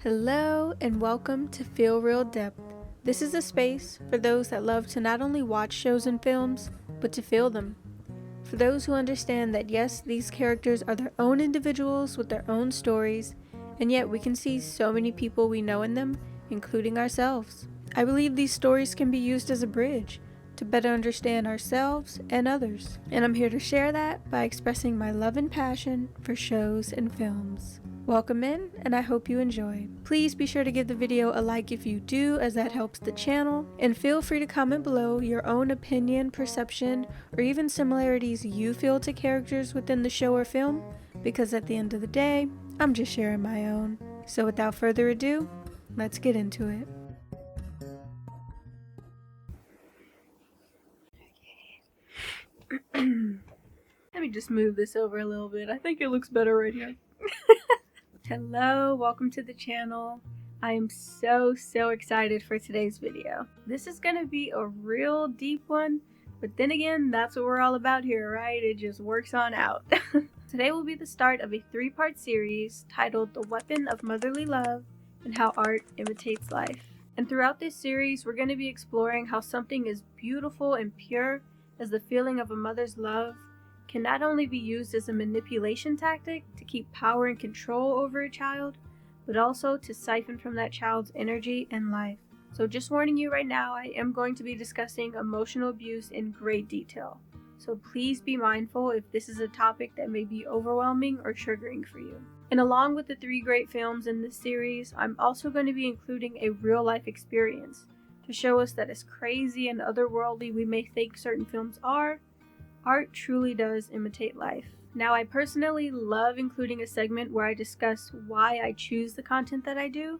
Hello and welcome to Feel Real Depth. This is a space for those that love to not only watch shows and films, but to feel them. For those who understand that yes, these characters are their own individuals with their own stories, and yet we can see so many people we know in them, including ourselves. I believe these stories can be used as a bridge to better understand ourselves and others. And I'm here to share that by expressing my love and passion for shows and films. Welcome in, and I hope you enjoy. Please be sure to give the video a like if you do, as that helps the channel, and feel free to comment below your own opinion, perception, or even similarities you feel to characters within the show or film, because at the end of the day, I'm just sharing my own. So without further ado, let's get into it. Let me just move this over a little bit. I think it looks better right here. Hello, welcome to the channel. I am so excited for today's video. This is gonna be a real deep one, but then again, that's what we're all about here, right? It just works on out. Today will be the start of a 3-part series titled The Weapon of Motherly Love and How Art Imitates Life. And throughout this series, we're going to be exploring how something as beautiful and pure as the feeling of a mother's love can not only be used as a manipulation tactic to keep power and control over a child, but also to siphon from that child's energy and life. So just warning you right now, I am going to be discussing emotional abuse in great detail. So please be mindful if this is a topic that may be overwhelming or triggering for you. And along with the 3 great films in this series, I'm also going to be including a real life experience to show us that as crazy and otherworldly we may think certain films are, art truly does imitate life. Now, I personally love including a segment where I discuss why I choose the content that I do.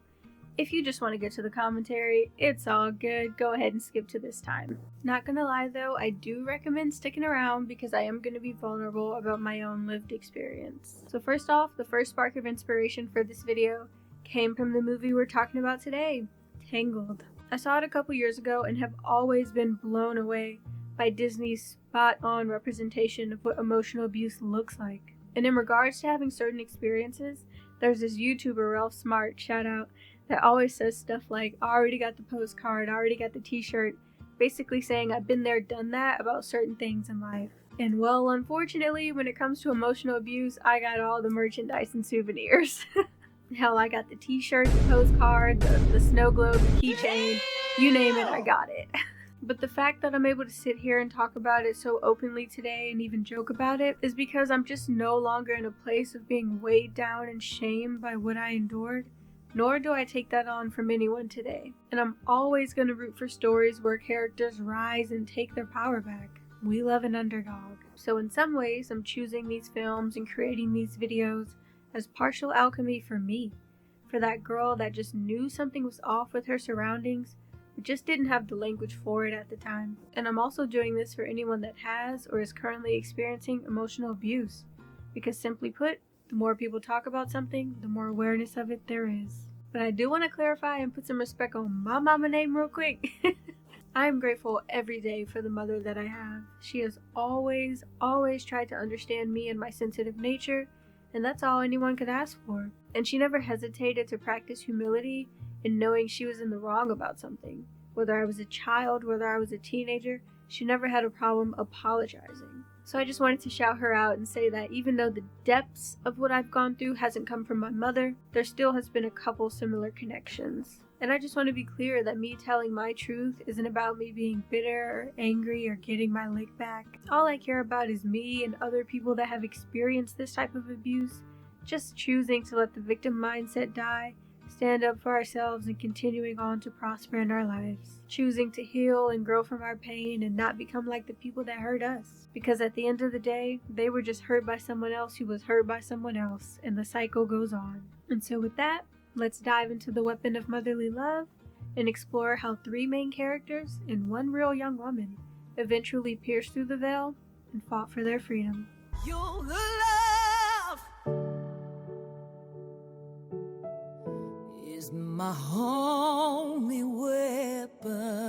If you just want to get to the commentary, it's all good. Go ahead and skip to this time. Not gonna lie though, I do recommend sticking around because I am gonna be vulnerable about my own lived experience. So first off, the first spark of inspiration for this video came from the movie we're talking about today, Tangled. I saw it a couple years ago and have always been blown away by Disney's spot-on representation of what emotional abuse looks like. And in regards to having certain experiences, there's this YouTuber, Ralph Smart, shout out, that always says stuff like, I already got the postcard, I already got the t-shirt, basically saying I've been there, done that about certain things in life. And well, unfortunately, when it comes to emotional abuse, I got all the merchandise and souvenirs. Hell, I got the t-shirt, the postcard, the snow globe, the keychain, you name it, I got it. But the fact that I'm able to sit here and talk about it so openly today and even joke about it is because I'm just no longer in a place of being weighed down and shamed by what I endured, nor do I take that on from anyone today. And I'm always going to root for stories where characters rise and take their power back. We love an underdog. So in some ways, I'm choosing these films and creating these videos as partial alchemy for me, for that girl that just knew something was off with her surroundings, but just didn't have the language for it at the time. And I'm also doing this for anyone that has or is currently experiencing emotional abuse, because simply put, the more people talk about something, the more awareness of it there is. But I do want to clarify and put some respect on my mama name real quick. I am grateful every day for the mother that I have. She has always tried to understand me and my sensitive nature, and that's all anyone could ask for. And she never hesitated to practice humility in knowing she was in the wrong about something. Whether I was a child, whether I was a teenager, she never had a problem apologizing. So I just wanted to shout her out and say that even though the depths of what I've gone through hasn't come from my mother, there still has been a couple similar connections. And I just want to be clear that me telling my truth isn't about me being bitter or angry or getting my lick back. All I care about is me and other people that have experienced this type of abuse just choosing to let the victim mindset die, stand up for ourselves, and continuing on to prosper in our lives. Choosing to heal and grow from our pain and not become like the people that hurt us. Because at the end of the day, they were just hurt by someone else who was hurt by someone else, and the cycle goes on. And so with that, let's dive into the weapon of motherly love and explore how 3 main characters and 1 real young woman eventually pierced through the veil and fought for their freedom. Your love is my only weapon.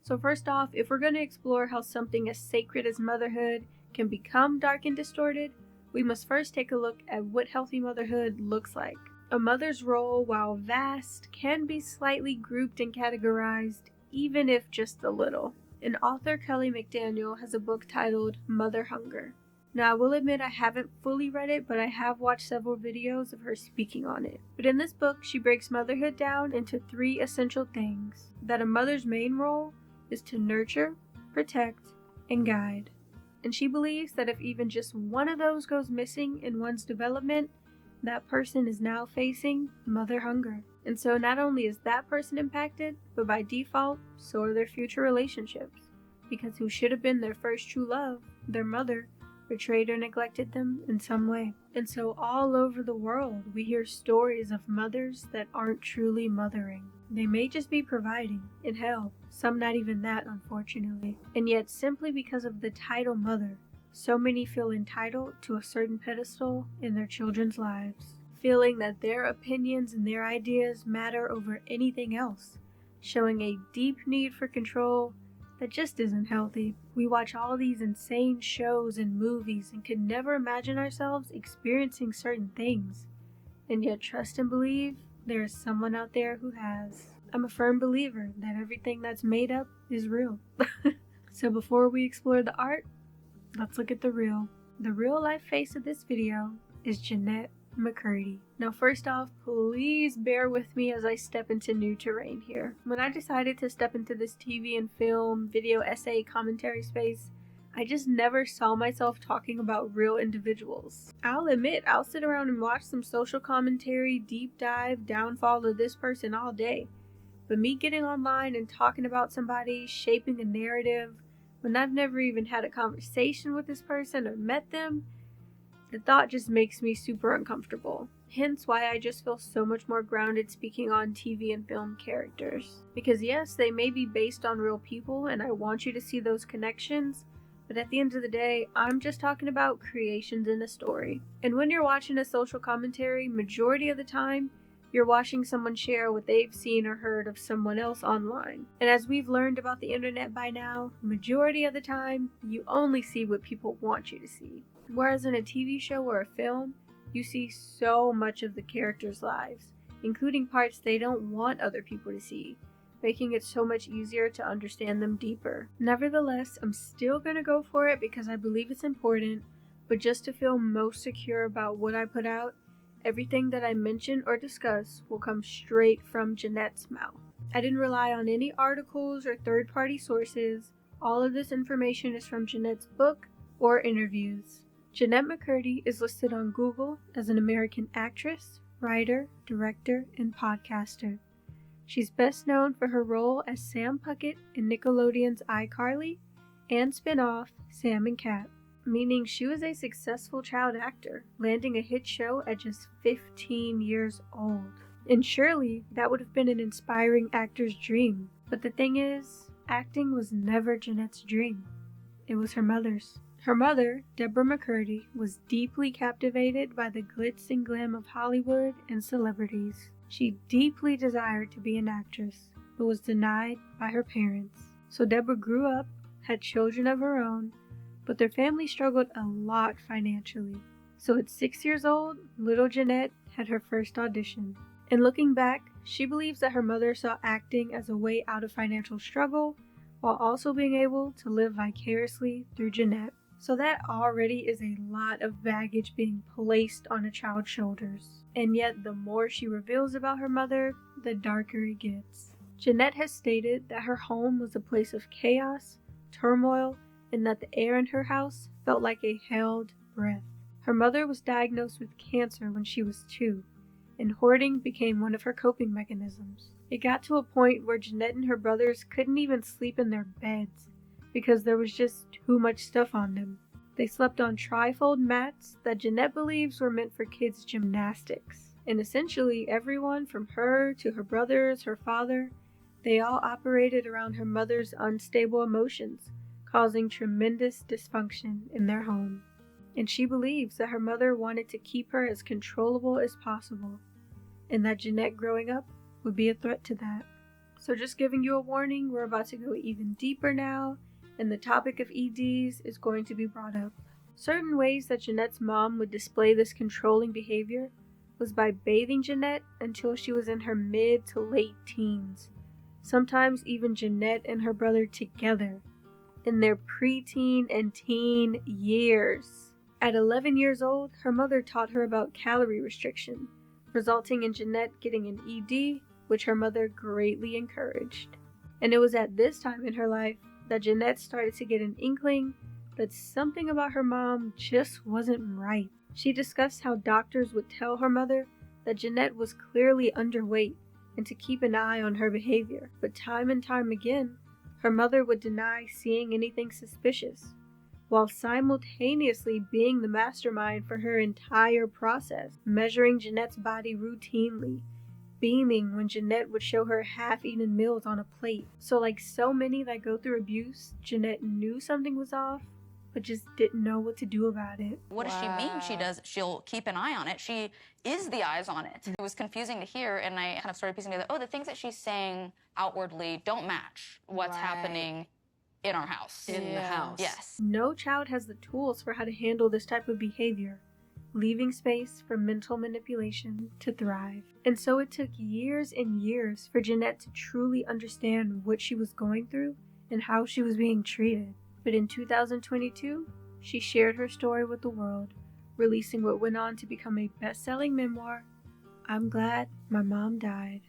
So first off, if we're going to explore how something as sacred as motherhood can become dark and distorted, we must first take a look at what healthy motherhood looks like. A mother's role, while vast, can be slightly grouped and categorized, even if just a little. And author Kelly McDaniel has a book titled Mother Hunger. Now, I will admit I haven't fully read it, but I have watched several videos of her speaking on it. But in this book, she breaks motherhood down into 3 essential things. That a mother's main role is to nurture, protect, and guide. And she believes that if even just one of those goes missing in one's development, that person is now facing mother hunger. And so not only is that person impacted, but by default, so are their future relationships. Because who should have been their first true love, their mother, betrayed or neglected them in some way. And so all over the world, we hear stories of mothers that aren't truly mothering. They may just be providing, and hell, some not even that, unfortunately. And yet, simply because of the title mother, so many feel entitled to a certain pedestal in their children's lives, feeling that their opinions and their ideas matter over anything else, showing a deep need for control that just isn't healthy. We watch all these insane shows and movies and could never imagine ourselves experiencing certain things, and yet trust and believe there is someone out there who has. I'm a firm believer that everything that's made up is real. So before we explore the art, let's look at the real. The real life face of this video is Jennette McCurdy. Now first off, please bear with me as I step into new terrain here. When I decided to step into this TV and film, video essay, commentary space, I just never saw myself talking about real individuals. I'll admit, I'll sit around and watch some social commentary, deep dive, downfall of this person all day. But me getting online and talking about somebody, shaping a narrative, when I've never even had a conversation with this person or met them, the thought just makes me super uncomfortable. Hence why I just feel so much more grounded speaking on TV and film characters. Because yes, they may be based on real people and I want you to see those connections, but at the end of the day, I'm just talking about creations in a story. And when you're watching a social commentary, majority of the time, you're watching someone share what they've seen or heard of someone else online. And as we've learned about the internet by now, majority of the time, you only see what people want you to see. Whereas in a TV show or a film, you see so much of the characters' lives, including parts they don't want other people to see, making it so much easier to understand them deeper. Nevertheless, I'm still gonna go for it because I believe it's important, but just to feel most secure about what I put out, everything that I mention or discuss will come straight from Jennette's mouth. I didn't rely on any articles or third-party sources. All of this information is from Jennette's book or interviews. Jennette McCurdy is listed on Google as an American actress, writer, director, and podcaster. She's best known for her role as Sam Puckett in Nickelodeon's iCarly and spin-off Sam and Cat, meaning she was a successful child actor, landing a hit show at just 15 years old. And surely that would have been an inspiring actor's dream. But the thing is, acting was never Jennette's dream. It was her mother's. Her mother, Deborah McCurdy, was deeply captivated by the glitz and glam of Hollywood and celebrities. She deeply desired to be an actress, but was denied by her parents. So Deborah grew up, had children of her own, but their family struggled a lot financially. So at 6 years old, little Jennette had her first audition. And looking back, she believes that her mother saw acting as a way out of financial struggle, while also being able to live vicariously through Jennette. So that already is a lot of baggage being placed on a child's shoulders. And yet the more she reveals about her mother, the darker it gets. Jennette has stated that her home was a place of chaos, turmoil, and that the air in her house felt like a held breath. Her mother was diagnosed with cancer when she was 2, and hoarding became one of her coping mechanisms. It got to a point where Jennette and her brothers couldn't even sleep in their beds because there was just too much stuff on them. They slept on trifold mats that Jennette believes were meant for kids' gymnastics. And essentially everyone from her to her brothers, her father, they all operated around her mother's unstable emotions, causing tremendous dysfunction in their home. And she believes that her mother wanted to keep her as controllable as possible, and that Jennette growing up would be a threat to that. So just giving you a warning, we're about to go even deeper now, and the topic of EDs is going to be brought up. Certain ways that Jennette's mom would display this controlling behavior was by bathing Jennette until she was in her mid to late teens, sometimes even Jennette and her brother together, in their preteen and teen years. At 11 years old, her mother taught her about calorie restriction, resulting in Jennette getting an ED, which her mother greatly encouraged. And it was at this time in her life that Jennette started to get an inkling that something about her mom just wasn't right. She discussed how doctors would tell her mother that Jennette was clearly underweight and to keep an eye on her behavior, but time and time again, her mother would deny seeing anything suspicious, while simultaneously being the mastermind for her entire process, measuring Jennette's body routinely, beaming when Jennette would show her half-eaten meals on a plate. So like so many that go through abuse, Jennette knew something was off, but just didn't know what to do about it. What does she mean? She'll keep an eye on it. She is the eyes on it. It was confusing to hear, and I kind of started piecing together, oh, the things that she's saying outwardly don't match what's happening in our house. In the house. Yes. No child has the tools for how to handle this type of behavior, leaving space for mental manipulation to thrive. And so it took years and years for Jennette to truly understand what she was going through and how she was being treated. But in 2022, she shared her story with the world, releasing what went on to become a best-selling memoir, I'm Glad My Mom Died.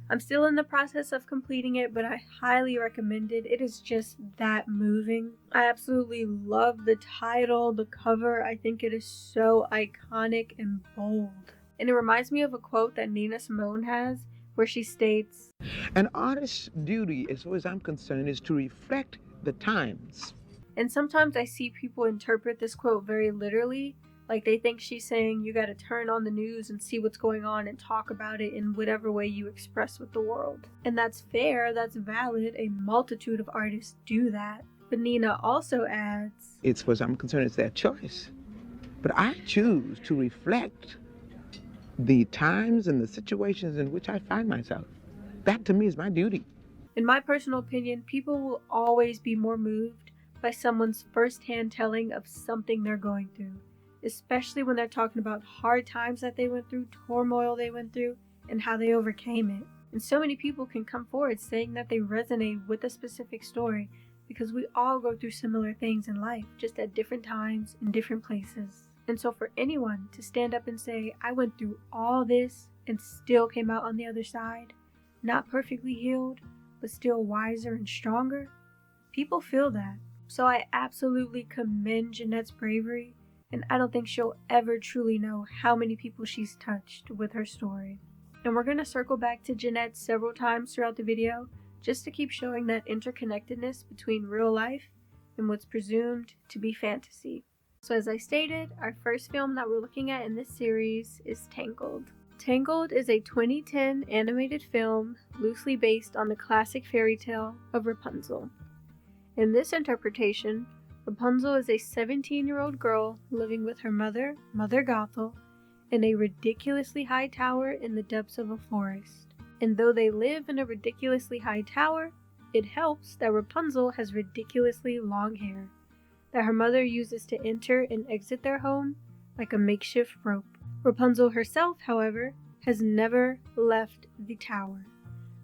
I'm still in the process of completing it, but I highly recommend it. It is just that moving. I absolutely love the title, the cover. I think it is so iconic and bold. And it reminds me of a quote that Nina Simone has, where she states, "An artist's duty, as far as I'm concerned, is to reflect the times." And sometimes I see people interpret this quote very literally, like they think she's saying you gotta turn on the news and see what's going on and talk about it in whatever way you express with the world. And that's fair, that's valid, a multitude of artists do that. But Nina also adds, As far as I'm concerned, it's their choice. But I choose to reflect the times and the situations in which I find myself. That to me is my duty. In my personal opinion, people will always be more moved by someone's first-hand telling of something they're going through, especially when they're talking about hard times that they went through, turmoil they went through, and how they overcame it. And so many people can come forward saying that they resonate with a specific story because we all go through similar things in life, just at different times in different places. And so for anyone to stand up and say, I went through all this and still came out on the other side, not perfectly healed, but still wiser and stronger, people feel that. So I absolutely commend Jennette's bravery, and I don't think she'll ever truly know how many people she's touched with her story. And we're going to circle back to Jennette several times throughout the video, just to keep showing that interconnectedness between real life and what's presumed to be fantasy. So as I stated, our first film that we're looking at in this series is Tangled. Tangled is a 2010 animated film loosely based on the classic fairy tale of Rapunzel. In this interpretation, Rapunzel is a 17-year-old girl living with her mother, Mother Gothel, in a ridiculously high tower in the depths of a forest. And though they live in a ridiculously high tower, it helps that Rapunzel has ridiculously long hair, that her mother uses to enter and exit their home like a makeshift rope. Rapunzel herself, however, has never left the tower,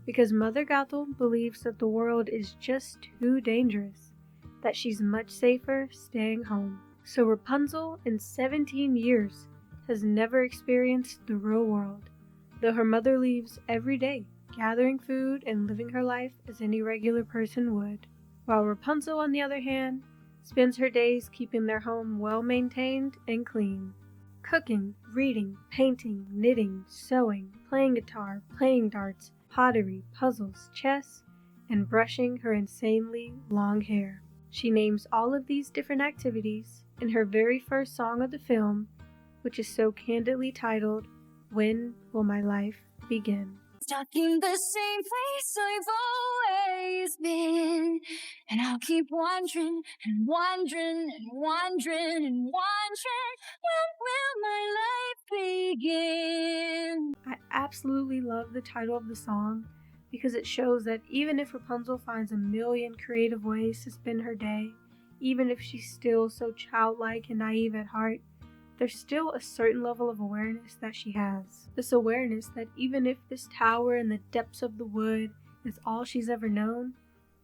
because Mother Gothel believes that the world is just too dangerous, that she's much safer staying home. So Rapunzel, in 17 years, has never experienced the real world, though her mother leaves every day, gathering food and living her life as any regular person would. While Rapunzel, on the other hand, spends her days keeping their home well maintained and clean. Cooking, reading, painting, knitting, sewing, playing guitar, playing darts, pottery, puzzles, chess, and brushing her insanely long hair. She names all of these different activities in her very first song of the film, which is so candidly titled, When Will My Life Begin? Stuck in the same place I've always been, and I'll keep wondering and wondering and wondering and wondering, when will my life begin? I absolutely love the title of the song because it shows that even if Rapunzel finds a million creative ways to spend her day, even if she's still so childlike and naive at heart, there's still a certain level of awareness that she has. This awareness that even if this tower in the depths of the wood is all she's ever known,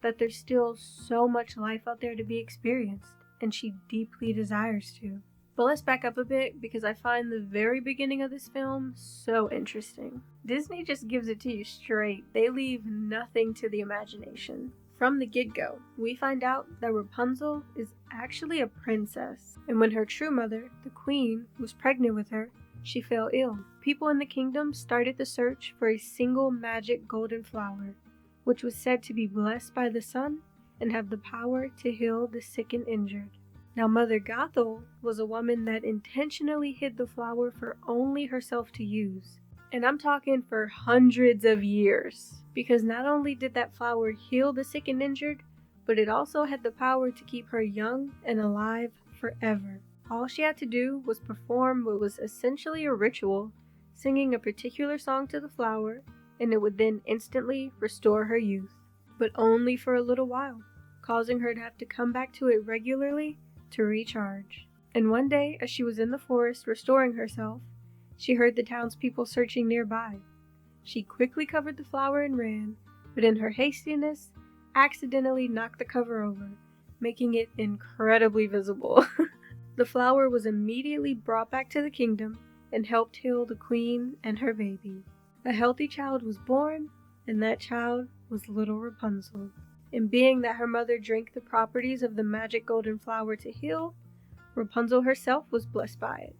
that there's still so much life out there to be experienced, and she deeply desires to. But let's back up a bit, because I find the very beginning of this film so interesting. Disney just gives it to you straight. They leave nothing to the imagination. From the get-go, we find out that Rapunzel is actually a princess, and when her true mother, the queen, was pregnant with her, she fell ill. People in the kingdom started the search for a single magic golden flower, which was said to be blessed by the sun and have the power to heal the sick and injured. Now, Mother Gothel was a woman that intentionally hid the flower for only herself to use. And I'm talking for hundreds of years. Because not only did that flower heal the sick and injured, but it also had the power to keep her young and alive forever. All she had to do was perform what was essentially a ritual, singing a particular song to the flower, and it would then instantly restore her youth. But only for a little while, causing her to have to come back to it regularly to recharge. And one day, as she was in the forest restoring herself, she heard the townspeople searching nearby. She quickly covered the flower and ran, but in her hastiness, accidentally knocked the cover over, making it incredibly visible. The flower was immediately brought back to the kingdom and helped heal the queen and her baby. A healthy child was born, and that child was little Rapunzel. And being that her mother drank the properties of the magic golden flower to heal, Rapunzel herself was blessed by it,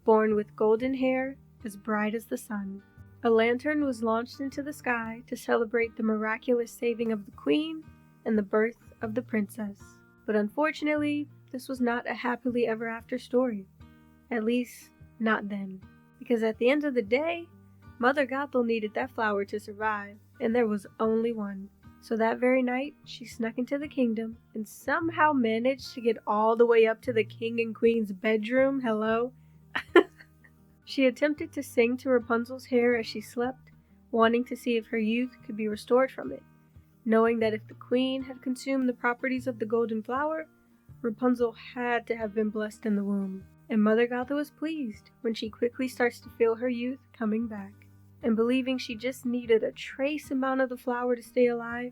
born with golden hair as bright as the sun. A lantern was launched into the sky to celebrate the miraculous saving of the queen and the birth of the princess. But unfortunately, this was not a happily ever after story. At least, not then. Because at the end of the day, Mother Gothel needed that flower to survive, and there was only one. So that very night, she snuck into the kingdom and somehow managed to get all the way up to the king and queen's bedroom. Hello? She attempted to sing to Rapunzel's hair as she slept, wanting to see if her youth could be restored from it, knowing that if the queen had consumed the properties of the golden flower, Rapunzel had to have been blessed in the womb. And Mother Gothel was pleased when she quickly starts to feel her youth coming back. And believing she just needed a trace amount of the flower to stay alive,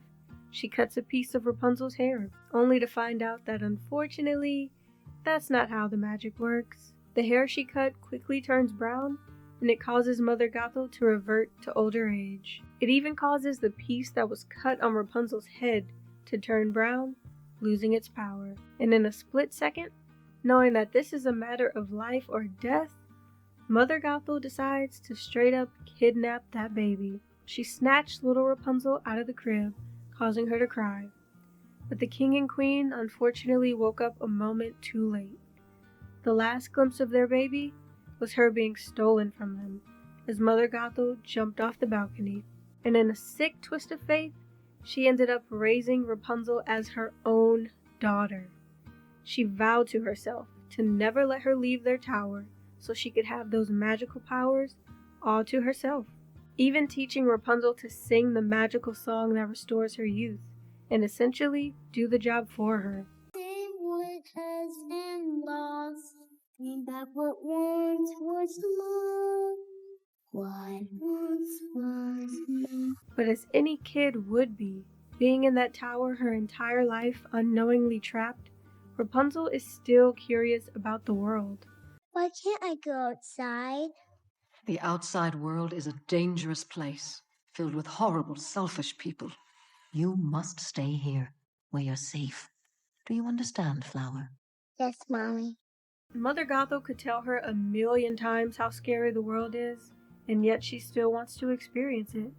she cuts a piece of Rapunzel's hair, only to find out that unfortunately, that's not how the magic works. The hair she cut quickly turns brown, and it causes Mother Gothel to revert to older age. It even causes the piece that was cut on Rapunzel's head to turn brown, losing its power. And in a split second, knowing that this is a matter of life or death, Mother Gothel decides to straight up kidnap that baby. She snatched little Rapunzel out of the crib, causing her to cry. But the king and queen unfortunately woke up a moment too late. The last glimpse of their baby was her being stolen from them, as Mother Gothel jumped off the balcony. And in a sick twist of fate, she ended up raising Rapunzel as her own daughter. She vowed to herself to never let her leave their tower, so she could have those magical powers all to herself, even teaching Rapunzel to sing the magical song that restores her youth, and essentially do the job for her. What has been lost, bring back what once was love, what once was love. But as any kid would be, being in that tower her entire life unknowingly trapped, Rapunzel is still curious about the world. Why can't I go outside? The outside world is a dangerous place, filled with horrible, selfish people. You must stay here, where you're safe. Do you understand, Flower? Yes, Mommy. Mother Gothel could tell her a million times how scary the world is, and yet she still wants to experience it,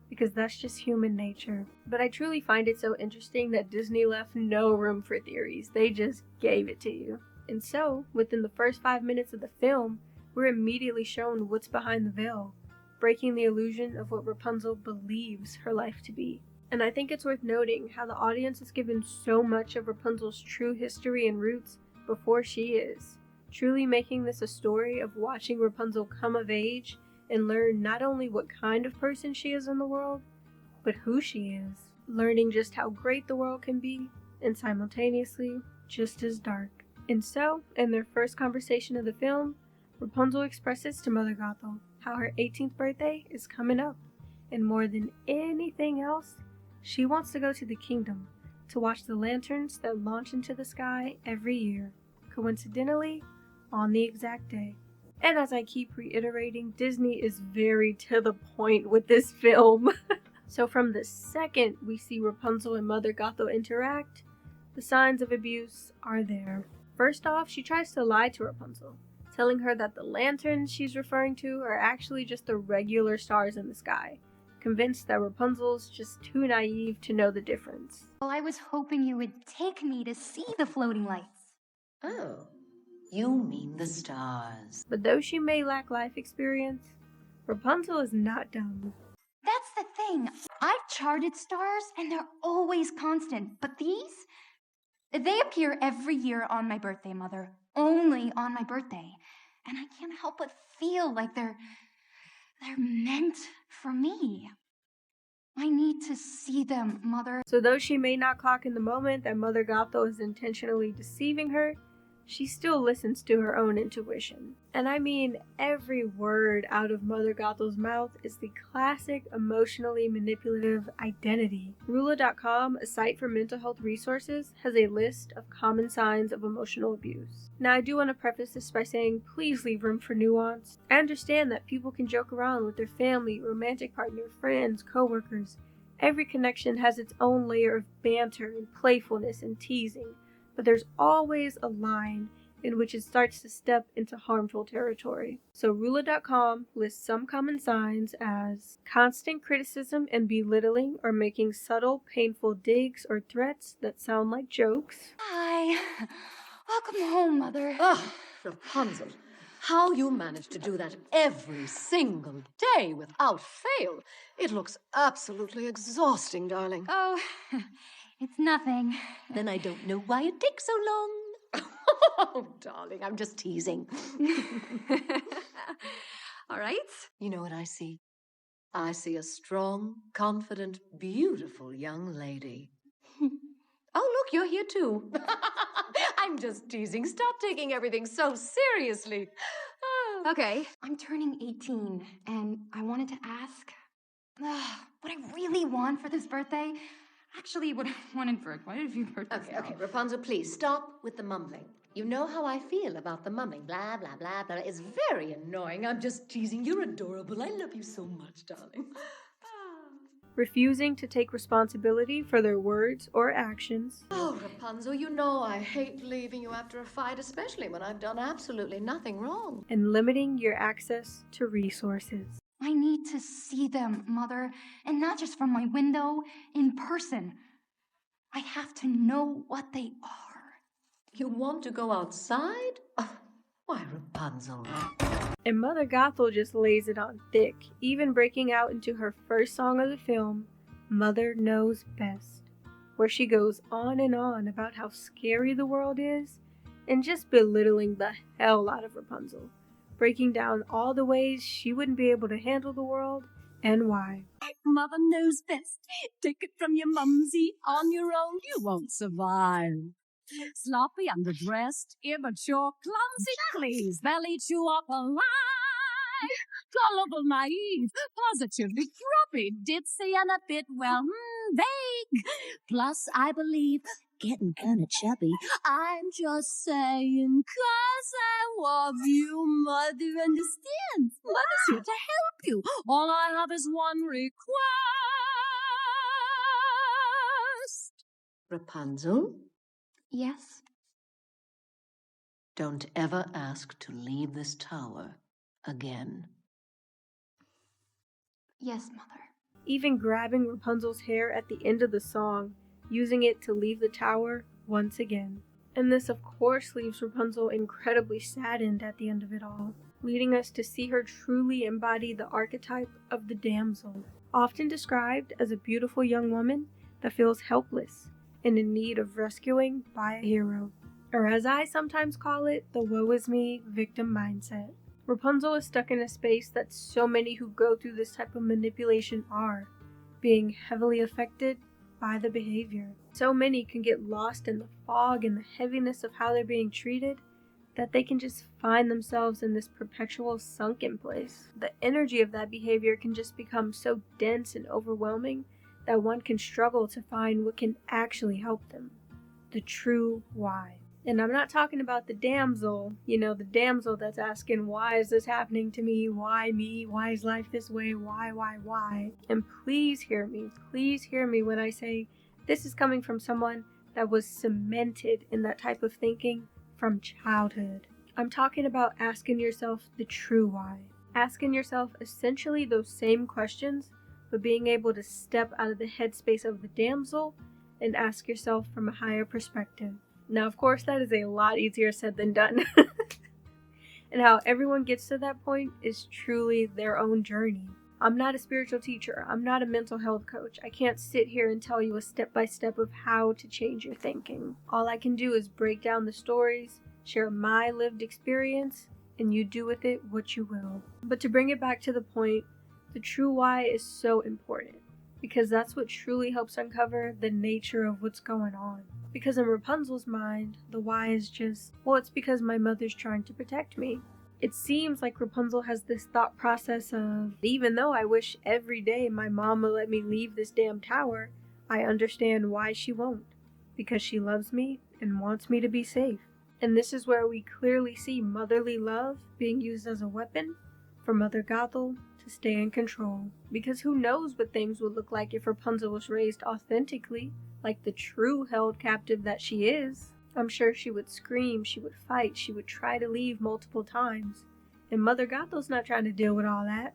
because that's just human nature. But I truly find it so interesting that Disney left no room for theories. They just gave it to you. And so, within the first 5 minutes of the film, we're immediately shown what's behind the veil, breaking the illusion of what Rapunzel believes her life to be. And I think it's worth noting how the audience is given so much of Rapunzel's true history and roots before she is, truly making this a story of watching Rapunzel come of age and learn not only what kind of person she is in the world, but who she is, learning just how great the world can be, and simultaneously just as dark. And so, in their first conversation of the film, Rapunzel expresses to Mother Gothel how her 18th birthday is coming up, and more than anything else, she wants to go to the kingdom to watch the lanterns that launch into the sky every year, coincidentally, on the exact day. And as I keep reiterating, Disney is very to the point with this film. So from the second we see Rapunzel and Mother Gothel interact, the signs of abuse are there. First off, she tries to lie to Rapunzel, telling her that the lanterns she's referring to are actually just the regular stars in the sky, convinced that Rapunzel's just too naive to know the difference. Well, I was hoping you would take me to see the floating lights. Oh, you mean the stars. But though she may lack life experience, Rapunzel is not dumb. That's the thing. I've charted stars, and they're always constant. But these? They appear every year on my birthday, Mother. Only on my birthday. And I can't help but feel like they're meant for me. I need to see them, Mother. So though she may not clock in the moment that Mother Gothel is intentionally deceiving her, she still listens to her own intuition. And I mean, every word out of Mother Gothel's mouth is the classic emotionally manipulative identity. Rula.com, a site for mental health resources, has a list of common signs of emotional abuse. Now I do want to preface this by saying please leave room for nuance. I understand that people can joke around with their family, romantic partner, friends, coworkers. Every connection has its own layer of banter and playfulness and teasing. But there's always a line in which it starts to step into harmful territory. So Rula.com lists some common signs as constant criticism and belittling or making subtle, painful digs or threats that sound like jokes. Hi. Welcome home, Mother. Oh, Rapunzel, how you manage to do that every single day without fail. It looks absolutely exhausting, darling. Oh, it's nothing. Then I don't know why it takes so long. Oh, darling, I'm just teasing. All right. You know what I see? I see a strong, confident, beautiful young lady. Oh, look, you're here too. I'm just teasing. Stop taking everything so seriously. Okay. I'm turning 18, and I wanted to ask what I really want for this birthday. Actually, what I wanted for quite a few birthdays. Okay, Rapunzel, please stop with the mumbling. You know how I feel about the mumbling. Blah, blah, blah, blah. It's very annoying. I'm just teasing. You're adorable. I love you so much, darling. Refusing to take responsibility for their words or actions. Oh, Rapunzel, you know I hate leaving you after a fight, especially when I've done absolutely nothing wrong. And limiting your access to resources. I need to see them, Mother, and not just from my window, in person. I have to know what they are. You want to go outside? Oh, why, Rapunzel? And Mother Gothel just lays it on thick, even breaking out into her first song of the film, Mother Knows Best, where she goes on and on about how scary the world is, and just belittling the hell out of Rapunzel, breaking down all the ways she wouldn't be able to handle the world and why. Mother knows best. Take it from your mumsy. On your own, you won't survive. Sloppy, underdressed, immature, clumsy, please, they'll eat you up alive. Gullible, naive, positively grumpy, ditzy, and a bit, well, vague. Plus, I believe, getting kinda chubby. I'm just saying, 'cause I love you, Mother understands. Mother's here to help you. All I have is one request. Rapunzel, Yes? don't ever ask to leave this tower again. Yes, Mother. Even grabbing Rapunzel's hair at the end of the song, using it to leave the tower once again. And this of course leaves Rapunzel incredibly saddened at the end of it all, leading us to see her truly embody the archetype of the damsel, often described as a beautiful young woman that feels helpless and in need of rescuing by a hero. Or as I sometimes call it, the woe is me victim mindset. Rapunzel is stuck in a space that so many who go through this type of manipulation are, being heavily affected by the behavior. So many can get lost in the fog and the heaviness of how they're being treated that they can just find themselves in this perpetual sunken place. The energy of that behavior can just become so dense and overwhelming that one can struggle to find what can actually help them. The true why. And I'm not talking about the damsel, the damsel that's asking, why is this happening to me? Why me? Why is life this way? Why? And please hear me when I say this is coming from someone that was cemented in that type of thinking from childhood. I'm talking about asking yourself the true why. Asking yourself essentially those same questions, but being able to step out of the headspace of the damsel and ask yourself from a higher perspective. Now, of course, that is a lot easier said than done. And how everyone gets to that point is truly their own journey. I'm not a spiritual teacher. I'm not a mental health coach. I can't sit here and tell you a step-by-step of how to change your thinking. All I can do is break down the stories, share my lived experience, and you do with it what you will. But to bring it back to the point, the true why is so important, because that's what truly helps uncover the nature of what's going on. Because in Rapunzel's mind, the why is just, well, it's because my mother's trying to protect me. It seems like Rapunzel has this thought process of, even though I wish every day my mom would let me leave this damn tower, I understand why she won't. Because she loves me and wants me to be safe. And this is where we clearly see motherly love being used as a weapon for Mother Gothel to stay in control. Because who knows what things would look like if Rapunzel was raised authentically, like the true held captive that she is. I'm sure she would scream, she would fight, she would try to leave multiple times. And Mother Gothel's not trying to deal with all that.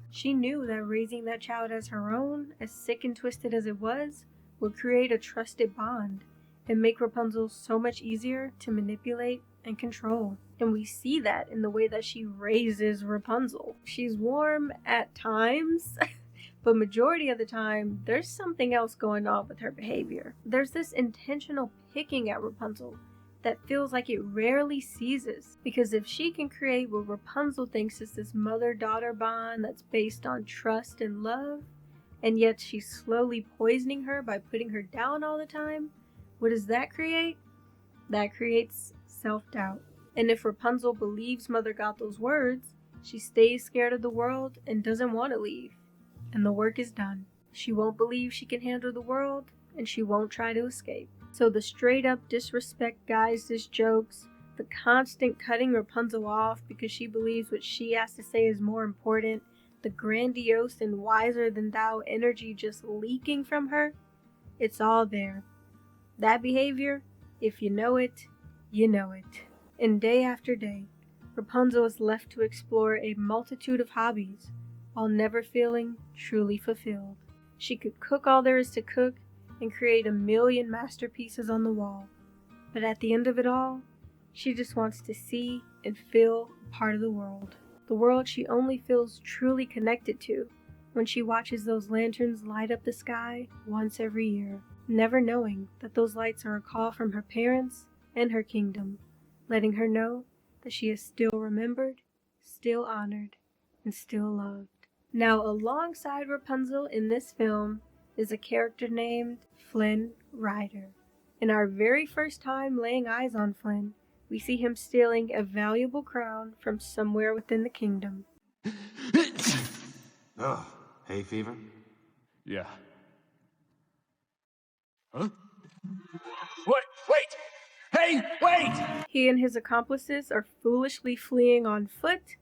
She knew that raising that child as her own, as sick and twisted as it was, would create a trusted bond and make Rapunzel so much easier to manipulate and control. And we see that in the way that she raises Rapunzel. She's warm at times, but majority of the time, there's something else going on with her behavior. There's this intentional picking at Rapunzel that feels like it rarely ceases. Because if she can create what Rapunzel thinks is this mother-daughter bond that's based on trust and love, and yet she's slowly poisoning her by putting her down all the time, what does that create? That creates self-doubt. And if Rapunzel believes Mother Gothel's words, she stays scared of the world and doesn't want to leave. And the work is done. She won't believe she can handle the world, and she won't try to escape. So the straight up disrespect guised as jokes, the constant cutting Rapunzel off because she believes what she has to say is more important, the grandiose and wiser than thou energy just leaking from her, it's all there. That behavior, if you know it, you know it. And day after day, Rapunzel is left to explore a multitude of hobbies, while never feeling truly fulfilled. She could cook all there is to cook and create 1,000,000 masterpieces on the wall. But at the end of it all, she just wants to see and feel a part of the world. The world she only feels truly connected to when she watches those lanterns light up the sky once every year, never knowing that those lights are a call from her parents and her kingdom, letting her know that she is still remembered, still honored, and still loved. Now, alongside Rapunzel in this film is a character named Flynn Rider. In our very first time laying eyes on Flynn, we see him stealing a valuable crown from somewhere within the kingdom. Oh, hay fever? Yeah. Huh? Wait! Hey, wait! He and his accomplices are foolishly fleeing on foot,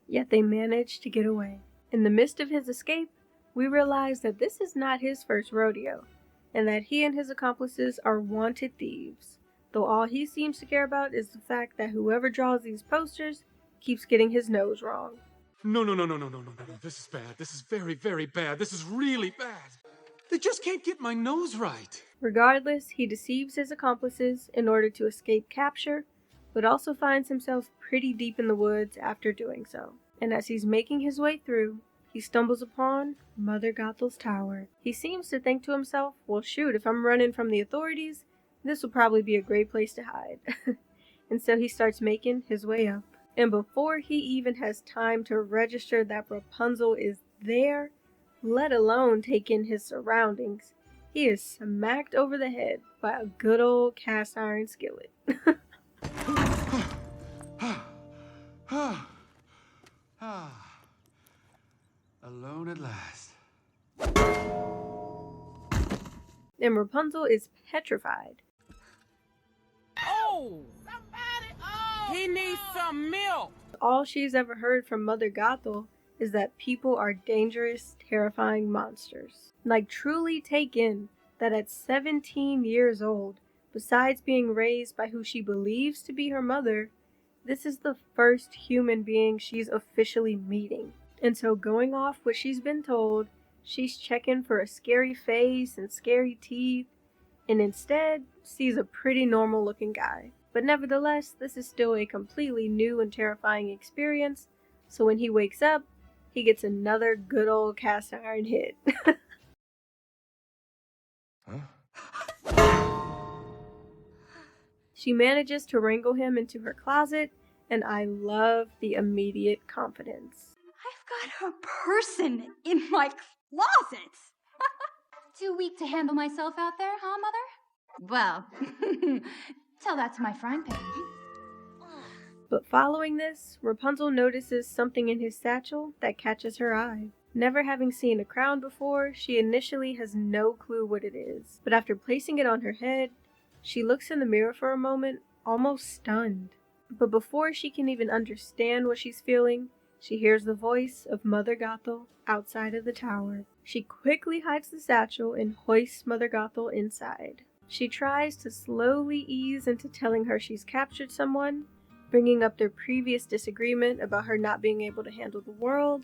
yet they manage to get away. In the midst of his escape, we realize that this is not his first rodeo, and that he and his accomplices are wanted thieves, though all he seems to care about is the fact that whoever draws these posters keeps getting his nose wrong. No. This is bad. This is very, very bad. This is really bad. They just can't get my nose right. Regardless, he deceives his accomplices in order to escape capture, but also finds himself pretty deep in the woods after doing so. And as he's making his way through, he stumbles upon Mother Gothel's tower. He seems to think to himself, well shoot, if I'm running from the authorities, this will probably be a great place to hide. And so he starts making his way up. And before he even has time to register that Rapunzel is there, let alone take in his surroundings, he is smacked over the head by a good old cast iron skillet. Alone at last. And Rapunzel is petrified. Oh! He needs some milk! All she's ever heard from Mother Gothel is that people are dangerous, terrifying monsters. Like, truly take in that at 17 years old, besides being raised by who she believes to be her mother, this is the first human being she's officially meeting. And so, going off what she's been told, she's checking for a scary face and scary teeth, and instead sees a pretty normal looking guy. But nevertheless, this is still a completely new and terrifying experience, so when he wakes up, he gets another good old cast iron hit. She manages to wrangle him into her closet, and I love the immediate confidence. I've got a person in my closet. Too weak to handle myself out there, huh, Mother? Well, tell that to my frying pan. But following this, Rapunzel notices something in his satchel that catches her eye. Never having seen a crown before, she initially has no clue what it is. But after placing it on her head, she looks in the mirror for a moment, almost stunned. But before she can even understand what she's feeling, she hears the voice of Mother Gothel outside of the tower. She quickly hides the satchel and hoists Mother Gothel inside. She tries to slowly ease into telling her she's captured someone, bringing up their previous disagreement about her not being able to handle the world,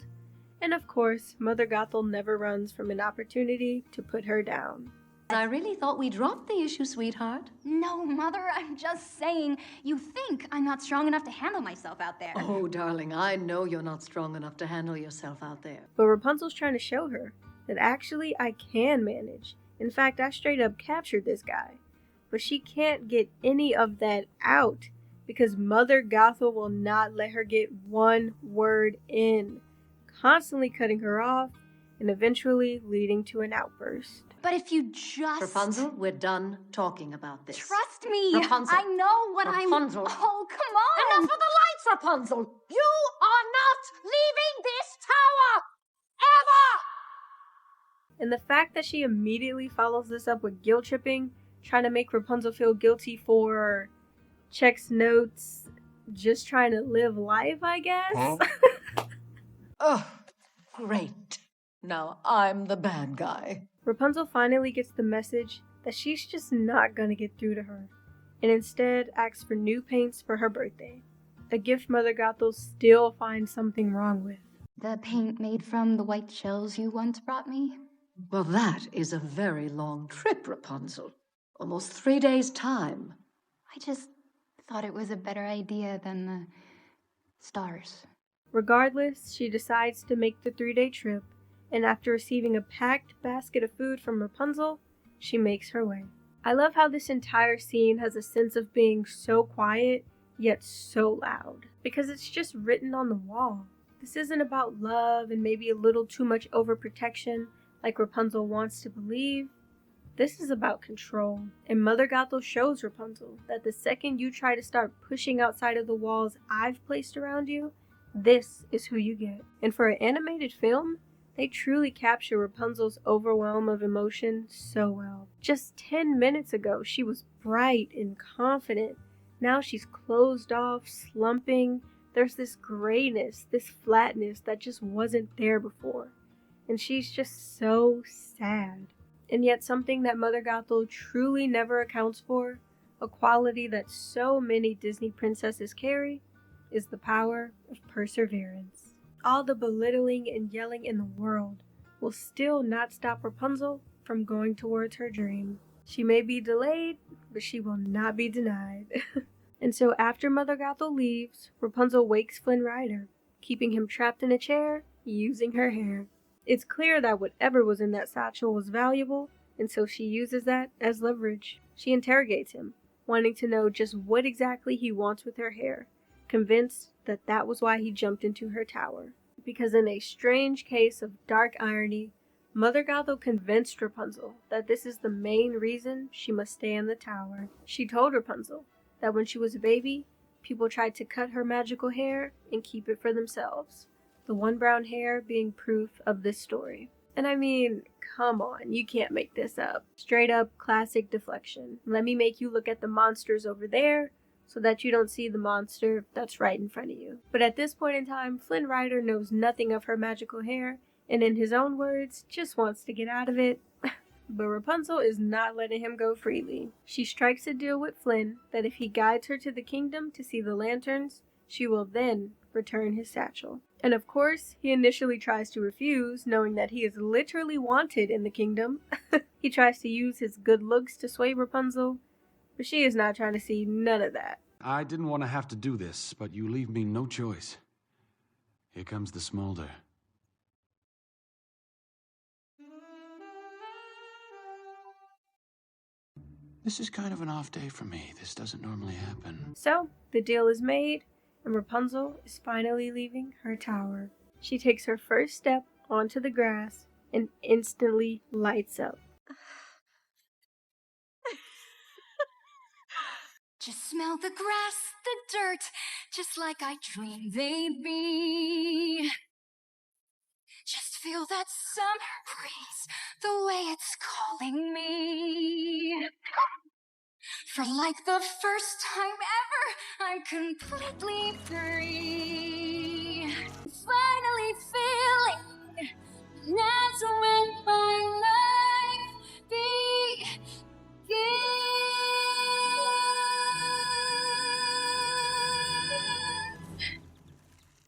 and of course, Mother Gothel never runs from an opportunity to put her down. I really thought we dropped the issue, sweetheart. No, Mother, I'm just saying, you think I'm not strong enough to handle myself out there. Oh, darling, I know you're not strong enough to handle yourself out there. But Rapunzel's trying to show her that actually I can manage. In fact, I straight up captured this guy. But she can't get any of that out because Mother Gothel will not let her get one word in, constantly cutting her off and eventually leading to an outburst. But if you just... Rapunzel, we're done talking about this. Trust me. Rapunzel. I know what Rapunzel. Oh, come on. Enough of the lights, Rapunzel! You are not leaving this tower! Ever! And the fact that she immediately follows this up with guilt tripping, trying to make Rapunzel feel guilty for checks notes, just trying to live life, I guess. Huh? Oh, great. Now I'm the bad guy. Rapunzel finally gets the message that she's just not gonna get through to her, and instead asks for new paints for her birthday. A gift Mother Gothel still finds something wrong with. The paint made from the white shells you once brought me? Well, that is a very long trip, Rapunzel. Almost 3 days' time. I just thought it was a better idea than the stars. Regardless, she decides to make the 3-day trip, and after receiving a packed basket of food from Rapunzel, she makes her way. I love how this entire scene has a sense of being so quiet, yet so loud, because it's just written on the wall. This isn't about love and maybe a little too much overprotection like Rapunzel wants to believe. This is about control, and Mother Gothel shows Rapunzel that the second you try to start pushing outside of the walls I've placed around you, this is who you get. And for an animated film, they truly capture Rapunzel's overwhelm of emotion so well. Just 10 minutes ago, she was bright and confident. Now she's closed off, slumping. There's this grayness, this flatness that just wasn't there before. And she's just so sad. And yet something that Mother Gothel truly never accounts for, a quality that so many Disney princesses carry, is the power of perseverance. All the belittling and yelling in the world will still not stop Rapunzel from going towards her dream. She may be delayed, but she will not be denied. And so after Mother Gothel leaves, Rapunzel wakes Flynn Rider, keeping him trapped in a chair, using her hair. It's clear that whatever was in that satchel was valuable, and so she uses that as leverage. She interrogates him, wanting to know just what exactly he wants with her hair, convinced that that was why he jumped into her tower. Because in a strange case of dark irony, Mother Gothel convinced Rapunzel that this is the main reason she must stay in the tower. She told Rapunzel that when she was a baby, people tried to cut her magical hair and keep it for themselves, the one brown hair being proof of this story. And I mean, come on, you can't make this up. Straight up classic deflection. Let me make you look at the monsters over there so that you don't see the monster that's right in front of you. But at this point in time, Flynn Rider knows nothing of her magical hair, and in his own words, just wants to get out of it. But Rapunzel is not letting him go freely. She strikes a deal with Flynn that if he guides her to the kingdom to see the lanterns, she will then return his satchel. And of course, he initially tries to refuse, knowing that he is literally wanted in the kingdom. He tries to use his good looks to sway Rapunzel, but she is not trying to see none of that. I didn't want to have to do this, but you leave me no choice. Here comes the smolder. This is kind of an off day for me. This doesn't normally happen. So, the deal is made, and Rapunzel is finally leaving her tower. She takes her first step onto the grass and instantly lights up. Just smell the grass, the dirt, just like I dreamed they'd be. Just feel that summer breeze, the way it's calling me. For like the first time ever, I'm completely free. Finally feeling that's when my life begins.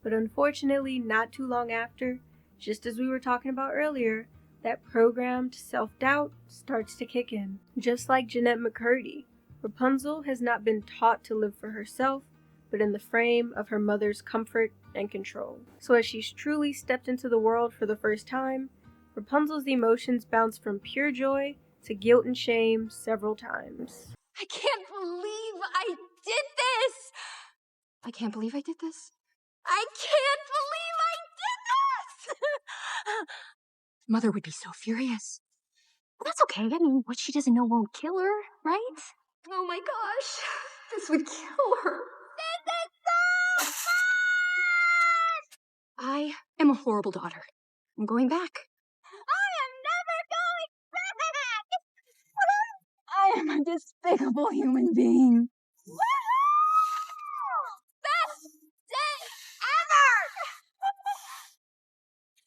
But unfortunately, not too long after, just as we were talking about earlier, that programmed self-doubt starts to kick in. Just like Jennette McCurdy, Rapunzel has not been taught to live for herself, but in the frame of her mother's comfort and control. So as she's truly stepped into the world for the first time, Rapunzel's emotions bounce from pure joy to guilt and shame several times. I can't believe I did this! I can't believe I did this. I can't believe I did this! Mother would be so furious. Well, that's okay. I mean, what she doesn't know won't kill her, right? Oh my gosh, this would kill her. This is so fun! I am a horrible daughter. I'm going back. I am never going back! I am a despicable human being. Best day ever!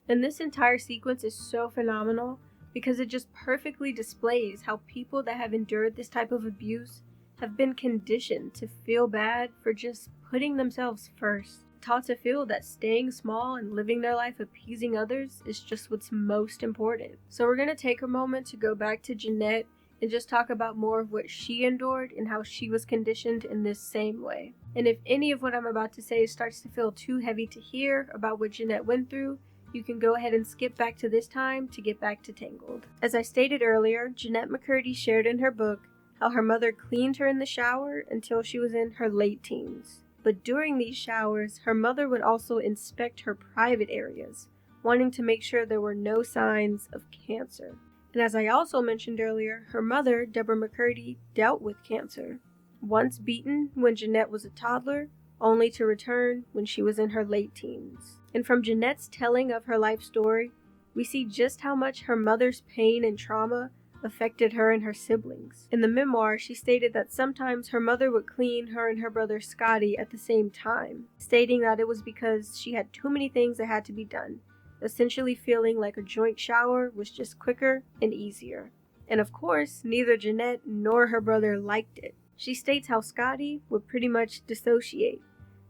And this entire sequence is so phenomenal because it just perfectly displays how people that have endured this type of abuse have been conditioned to feel bad for just putting themselves first. Taught to feel that staying small and living their life appeasing others is just what's most important. So we're going to take a moment to go back to Jennette and just talk about more of what she endured and how she was conditioned in this same way. And if any of what I'm about to say starts to feel too heavy to hear about what Jennette went through, you can go ahead and skip back to this time to get back to Tangled. As I stated earlier, Jennette McCurdy shared in her book how her mother cleaned her in the shower until she was in her late teens. But during these showers, her mother would also inspect her private areas, wanting to make sure there were no signs of cancer. And as I also mentioned earlier, her mother, Deborah McCurdy, dealt with cancer. Once beaten when Jennette was a toddler, only to return when she was in her late teens. And from Jennette's telling of her life story, we see just how much her mother's pain and trauma affected her and her siblings. In the memoir, she stated that sometimes her mother would clean her and her brother Scotty at the same time, stating that it was because she had too many things that had to be done, essentially feeling like a joint shower was just quicker and easier. And of course, neither Jennette nor her brother liked it. She states how Scotty would pretty much dissociate,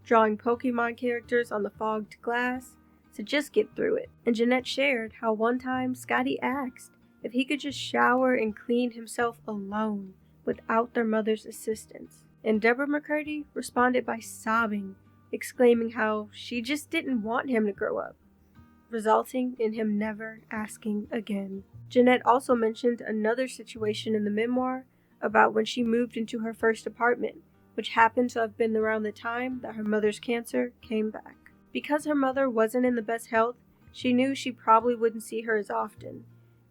drawing Pokemon characters on the fogged glass to just get through it. And Jennette shared how one time Scotty asked if he could just shower and clean himself alone without their mother's assistance. And Deborah McCurdy responded by sobbing, exclaiming how she just didn't want him to grow up, resulting in him never asking again. Jennette also mentioned another situation in the memoir about when she moved into her first apartment, which happened to have been around the time that her mother's cancer came back. Because her mother wasn't in the best health, she knew she probably wouldn't see her as often,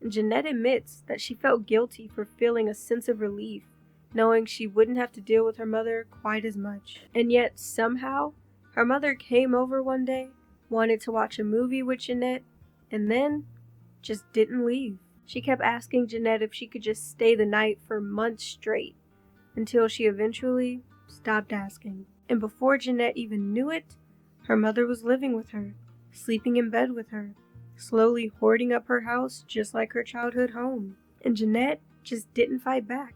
and Jennette admits that she felt guilty for feeling a sense of relief, knowing she wouldn't have to deal with her mother quite as much. And yet, somehow, her mother came over one day, wanted to watch a movie with Jennette, and then just didn't leave. She kept asking Jennette if she could just stay the night for months straight, until she eventually stopped asking. And before Jennette even knew it, her mother was living with her, sleeping in bed with her, slowly hoarding up her house just like her childhood home. And Jennette just didn't fight back,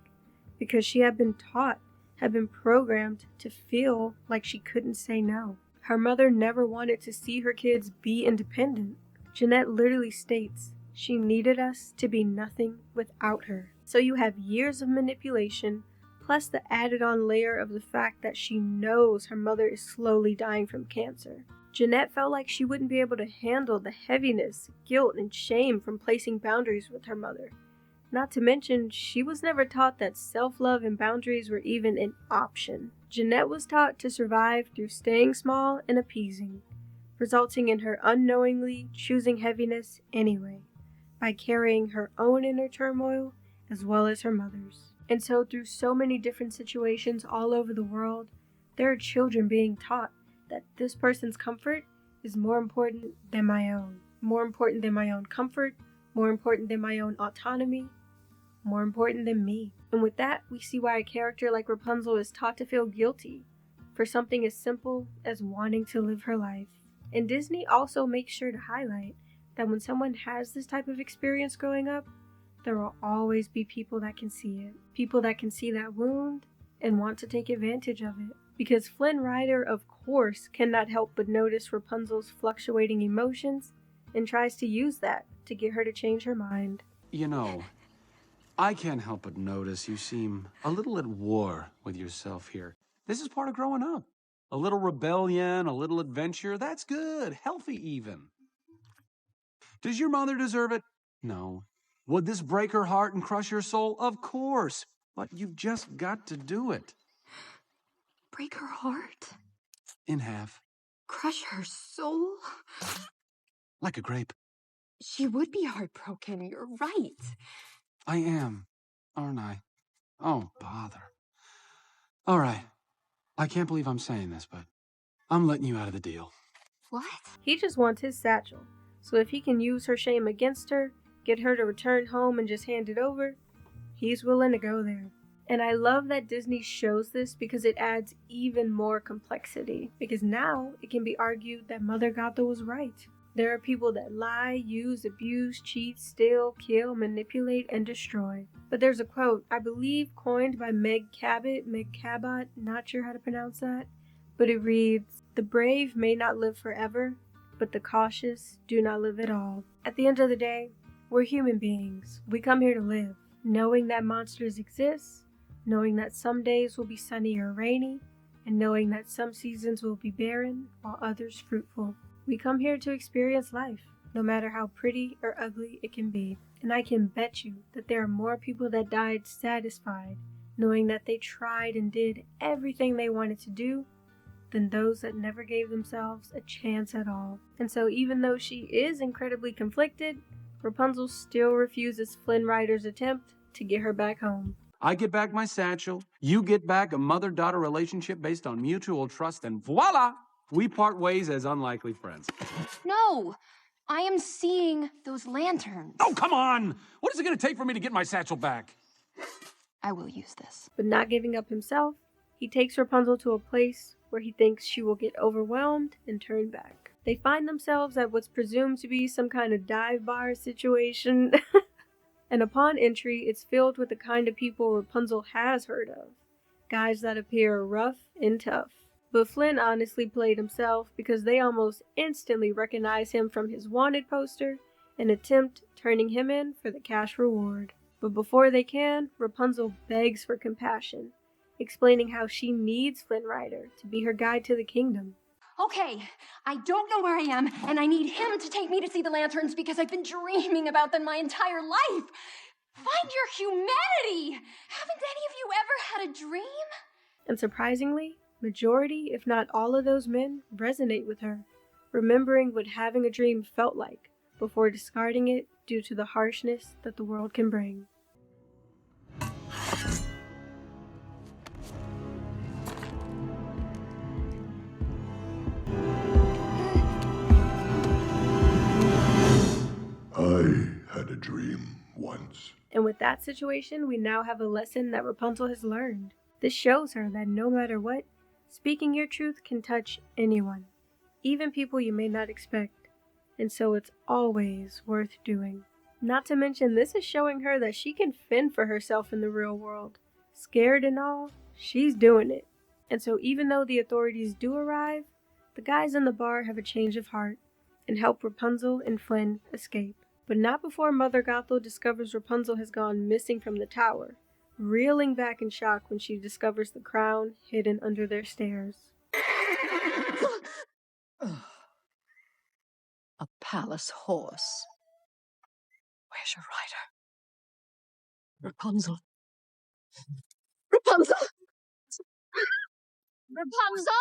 because she had been taught, had been programmed to feel like she couldn't say no. Her mother never wanted to see her kids be independent. Jennette literally states she needed us to be nothing without her. So you have years of manipulation, plus the added on layer of the fact that she knows her mother is slowly dying from cancer. Jennette felt like she wouldn't be able to handle the heaviness, guilt, and shame from placing boundaries with her mother. Not to mention, she was never taught that self-love and boundaries were even an option. Jennette was taught to survive through staying small and appeasing, resulting in her unknowingly choosing heaviness anyway, by carrying her own inner turmoil as well as her mother's. And so through so many different situations all over the world, there are children being taught that this person's comfort is more important than my own. More important than my own comfort, more important than my own autonomy, more important than me. And with that, we see why a character like Rapunzel is taught to feel guilty for something as simple as wanting to live her life. And Disney also makes sure to highlight that when someone has this type of experience growing up, there will always be people that can see it. People that can see that wound and want to take advantage of it. Because Flynn Rider, of course, cannot help but notice Rapunzel's fluctuating emotions and tries to use that to get her to change her mind. You know, I can't help but notice you seem a little at war with yourself here. This is part of growing up. A little rebellion, a little adventure, that's good, healthy even. Does your mother deserve it? No. Would this break her heart and crush her soul? Of course. But you've just got to do it. Break her heart? In half. Crush her soul? Like a grape. She would be heartbroken, you're right. I am, aren't I? Oh, bother. All right. I can't believe I'm saying this, but I'm letting you out of the deal. What? He just wants his satchel, so if he can use her shame against her, get her to return home and just hand it over, he's willing to go there. And I love that Disney shows this because it adds even more complexity. Because now it can be argued that Mother Gothel was right. There are people that lie, use, abuse, cheat, steal, kill, manipulate, and destroy. But there's a quote, I believe coined by Meg Cabot, not sure how to pronounce that, but it reads, "The brave may not live forever, but the cautious do not live at all." At the end of the day, we're human beings. We come here to live, knowing that monsters exist, knowing that some days will be sunny or rainy, and knowing that some seasons will be barren while others fruitful. We come here to experience life, no matter how pretty or ugly it can be. And I can bet you that there are more people that died satisfied, knowing that they tried and did everything they wanted to do, than those that never gave themselves a chance at all. And so even though she is incredibly conflicted, Rapunzel still refuses Flynn Rider's attempt to get her back home. I get back my satchel, you get back a mother-daughter relationship based on mutual trust, and voila! We part ways as unlikely friends. No! I am seeing those lanterns. Oh, come on! What is it going to take for me to get my satchel back? I will use this. But not giving up himself, he takes Rapunzel to a place where he thinks she will get overwhelmed and turn back. They find themselves at what's presumed to be some kind of dive bar situation. And upon entry, it's filled with the kind of people Rapunzel has heard of. Guys that appear rough and tough. But Flynn honestly played himself because they almost instantly recognize him from his wanted poster and attempt turning him in for the cash reward. But before they can, Rapunzel begs for compassion, explaining how she needs Flynn Rider to be her guide to the kingdom. Okay, I don't know where I am, and I need him to take me to see the lanterns because I've been dreaming about them my entire life. Find your humanity! Haven't any of you ever had a dream? And surprisingly, majority, if not all of those men, resonate with her, remembering what having a dream felt like, before discarding it due to the harshness that the world can bring. I had a dream once. And with that situation, we now have a lesson that Rapunzel has learned. This shows her that no matter what, speaking your truth can touch anyone, even people you may not expect, and so it's always worth doing. Not to mention, this is showing her that she can fend for herself in the real world. Scared and all, she's doing it. And so even though the authorities do arrive, the guys in the bar have a change of heart and help Rapunzel and Flynn escape. But not before Mother Gothel discovers Rapunzel has gone missing from the tower, reeling back in shock when she discovers the crown hidden under their stairs. A palace horse. Where's your rider? Rapunzel. Rapunzel! Rapunzel?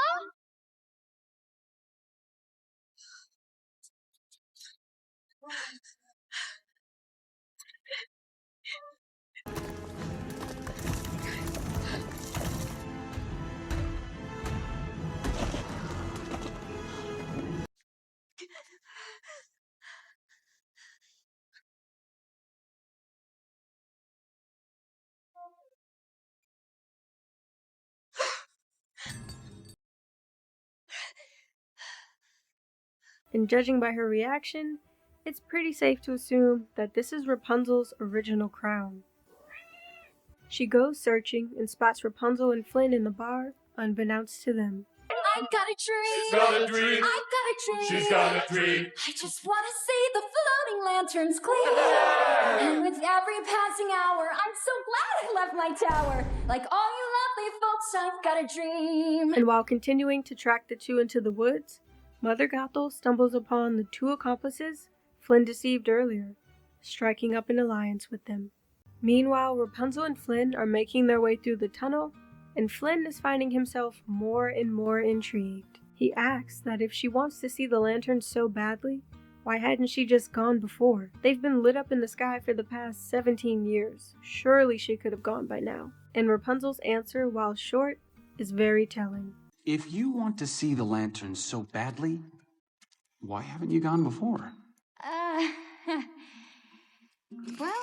And judging by her reaction, it's pretty safe to assume that this is Rapunzel's original crown. She goes searching and spots Rapunzel and Flynn in the bar, unbeknownst to them. I've got a dream. She's got a dream. I've got a dream. She's got a dream. I just want to see the floating lanterns clear. And with every passing hour, I'm so glad I left my tower. Like all you lovely folks, I've got a dream. And while continuing to track the two into the woods, Mother Gothel stumbles upon the two accomplices Flynn deceived earlier, striking up an alliance with them. Meanwhile, Rapunzel and Flynn are making their way through the tunnel, and Flynn is finding himself more and more intrigued. He asks that if she wants to see the lanterns so badly, why hadn't she just gone before? They've been lit up in the sky for the past 17 years. Surely she could have gone by now. And Rapunzel's answer, while short, is very telling. If you want to see the lanterns so badly, why haven't you gone before? Well...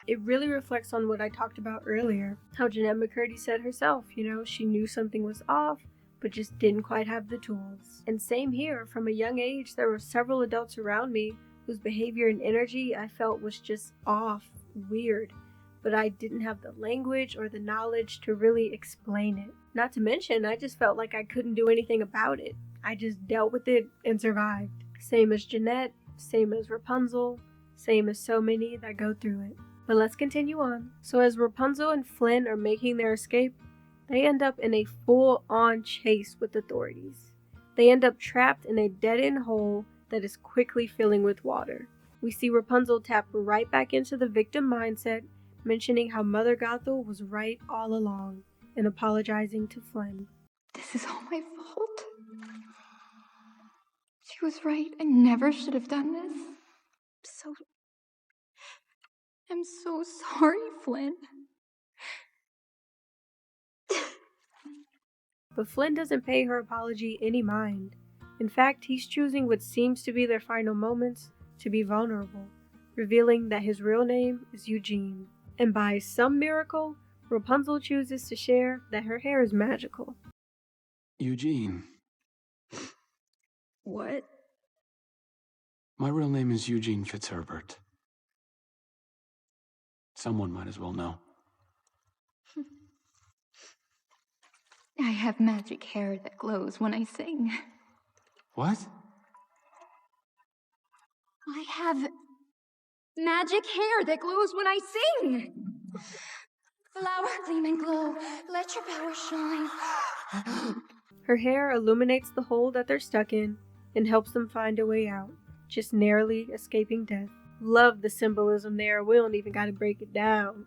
It really reflects on what I talked about earlier. How Jennette McCurdy said herself, she knew something was off, but just didn't quite have the tools. And same here, from a young age, there were several adults around me whose behavior and energy I felt was just off, weird. But I didn't have the language or the knowledge to really explain it. Not to mention, I just felt like I couldn't do anything about it. I just dealt with it and survived. Same as Jennette, same as Rapunzel, same as so many that go through it. But let's continue on. So as Rapunzel and Flynn are making their escape, they end up in a full-on chase with authorities. They end up trapped in a dead-end hole that is quickly filling with water. We see Rapunzel tap right back into the victim mindset, mentioning how Mother Gothel was right all along, and apologizing to Flynn. This is all my fault. She was right. I never should have done this. I'm so sorry, Flynn. But Flynn doesn't pay her apology any mind. In fact, he's choosing what seems to be their final moments to be vulnerable, revealing that his real name is Eugene. And by some miracle, Rapunzel chooses to share that her hair is magical. Eugene. What? My real name is Eugene Fitzherbert. Someone might as well know. I have magic hair that glows when I sing. What? I have magic hair that glows when I sing. Flower gleam and glow, let your power shine. Her hair illuminates the hole that they're stuck in and helps them find a way out, just narrowly escaping death. Love the symbolism there. We don't even gotta break it down.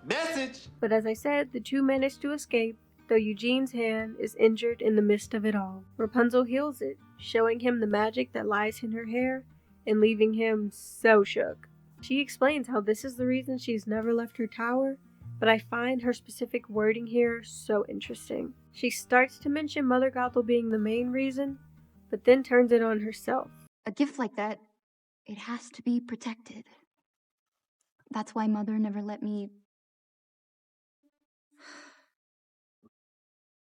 Message! But as I said, the two manage to escape, though Eugene's hand is injured in the midst of it all. Rapunzel heals it, showing him the magic that lies in her hair and leaving him so shook. She explains how this is the reason she's never left her tower, but I find her specific wording here so interesting. She starts to mention Mother Gothel being the main reason, but then turns it on herself. A gift like that, it has to be protected. That's why Mother never let me...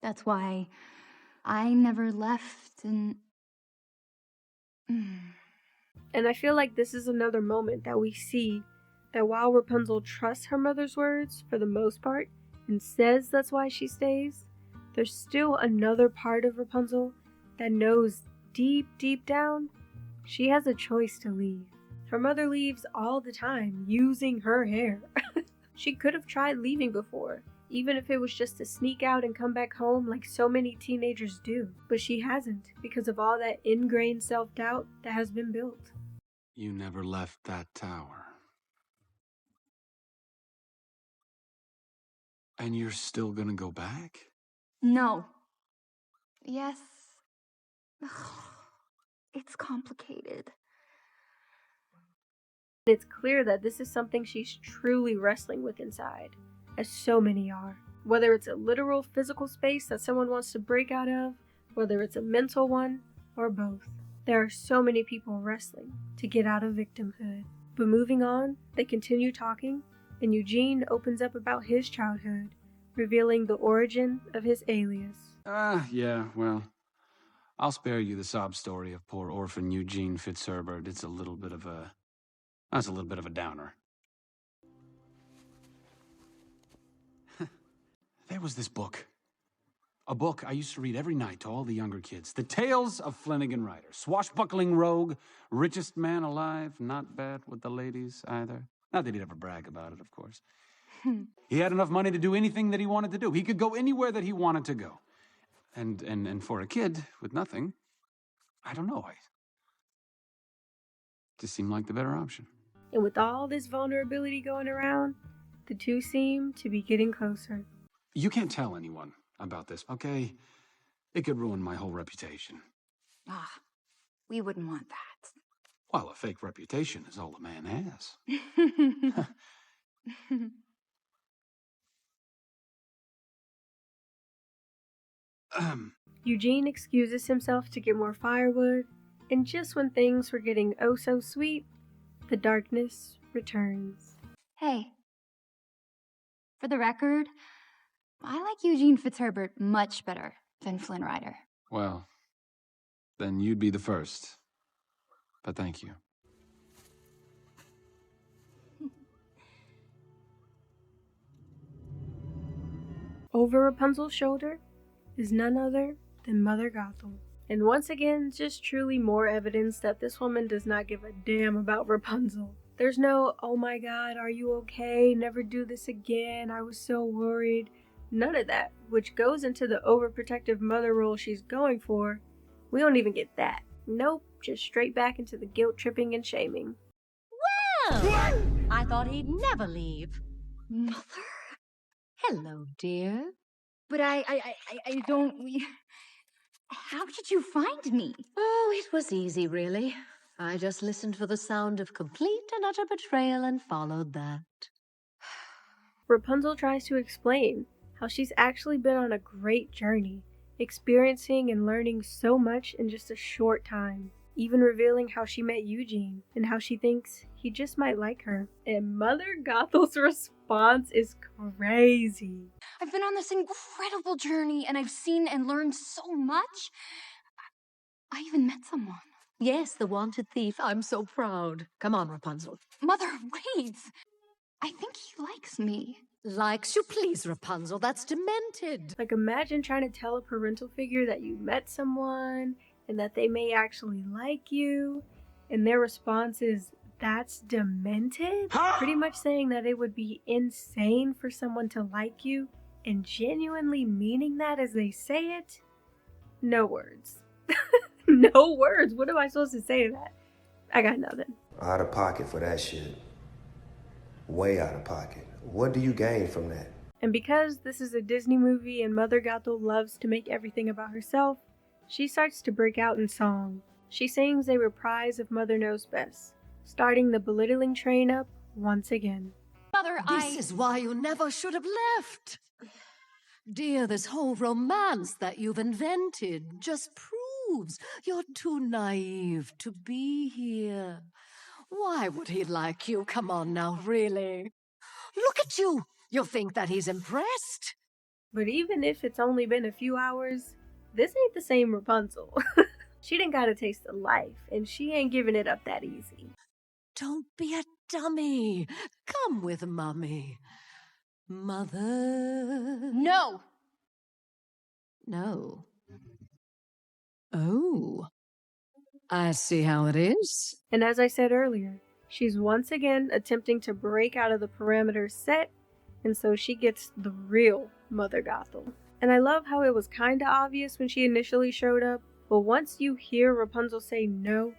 That's why I never left and... And I feel like this is another moment that we see that while Rapunzel trusts her mother's words for the most part and says that's why she stays, there's still another part of Rapunzel that knows deep, deep down she has a choice to leave. Her mother leaves all the time using her hair. She could have tried leaving before, even if it was just to sneak out and come back home like so many teenagers do. But she hasn't because of all that ingrained self-doubt that has been built. You never left that tower. And you're still gonna go back? No. Yes. It's complicated. It's clear that this is something she's truly wrestling with inside, as so many are. Whether it's a literal physical space that someone wants to break out of, whether it's a mental one, or both. There are so many people wrestling to get out of victimhood. But moving on, they continue talking, and Eugene opens up about his childhood, revealing the origin of his alias. Yeah, well, I'll spare you the sob story of poor orphan Eugene Fitzherbert. It's a little bit of a downer. There was this book. A book I used to read every night to all the younger kids. The Tales of Flynnigan Rider. Swashbuckling rogue, richest man alive, not bad with the ladies either. Not that he'd ever brag about it, of course. He had enough money to do anything that he wanted to do. He could go anywhere that he wanted to go. And for a kid with nothing, I don't know. Just seemed like the better option. And with all this vulnerability going around, the two seem to be getting closer. You can't tell anyone about this, okay? It could ruin my whole reputation. We wouldn't want that. Well, a fake reputation is all a man has. Eugene excuses himself to get more firewood, and just when things were getting oh so sweet, the darkness returns. Hey. For the record, I like Eugene Fitzherbert much better than Flynn Rider. Well, then you'd be the first. But thank you. Over Rapunzel's shoulder is none other than Mother Gothel. And once again, just truly more evidence that this woman does not give a damn about Rapunzel. There's no, oh my god, are you okay? Never do this again. I was so worried. None of that, which goes into the overprotective mother role she's going for. We don't even get that. Nope, just straight back into the guilt tripping and shaming. Well, I thought he'd never leave. Mother? Hello, dear. But I don't... How did you find me? Oh, it was easy, really. I just listened for the sound of complete and utter betrayal and followed that. Rapunzel tries to explain how she's actually been on a great journey, experiencing and learning so much in just a short time, even revealing how she met Eugene and how she thinks he just might like her. And Mother Gothel's response is crazy. I've been on this incredible journey and I've seen and learned so much. I even met someone. Yes, the wanted thief. I'm so proud. Come on, Rapunzel. Mother, wait! I think he likes me. Likes you? Please, Rapunzel. That's demented. Like, imagine trying to tell a parental figure that you met someone and that they may actually like you, and their response is, that's demented? Pretty much saying that it would be insane for someone to like you, and genuinely meaning that as they say it? No words. No words. What am I supposed to say to that? I got nothing. Out of pocket for that shit. Way out of pocket. What do you gain from that? And because this is a Disney movie and Mother Gothel loves to make everything about herself, she starts to break out in song. She sings a reprise of Mother Knows Best, starting the belittling train up once again. Mother, This is why you never should have left. Dear, this whole romance that you've invented just proves you're too naive to be here. Why would he like you? Come on now, really. Look at you. You'll think that he's impressed. But even if it's only been a few hours, this ain't the same Rapunzel. She done got a taste of life, and she ain't giving it up that easy. Don't be a dummy. Come with Mommy. Mother. No! No. Oh. I see how it is. And as I said earlier, she's once again attempting to break out of the parameters set, and so she gets the real Mother Gothel. And I love how it was kinda obvious when she initially showed up, but once you hear Rapunzel say no,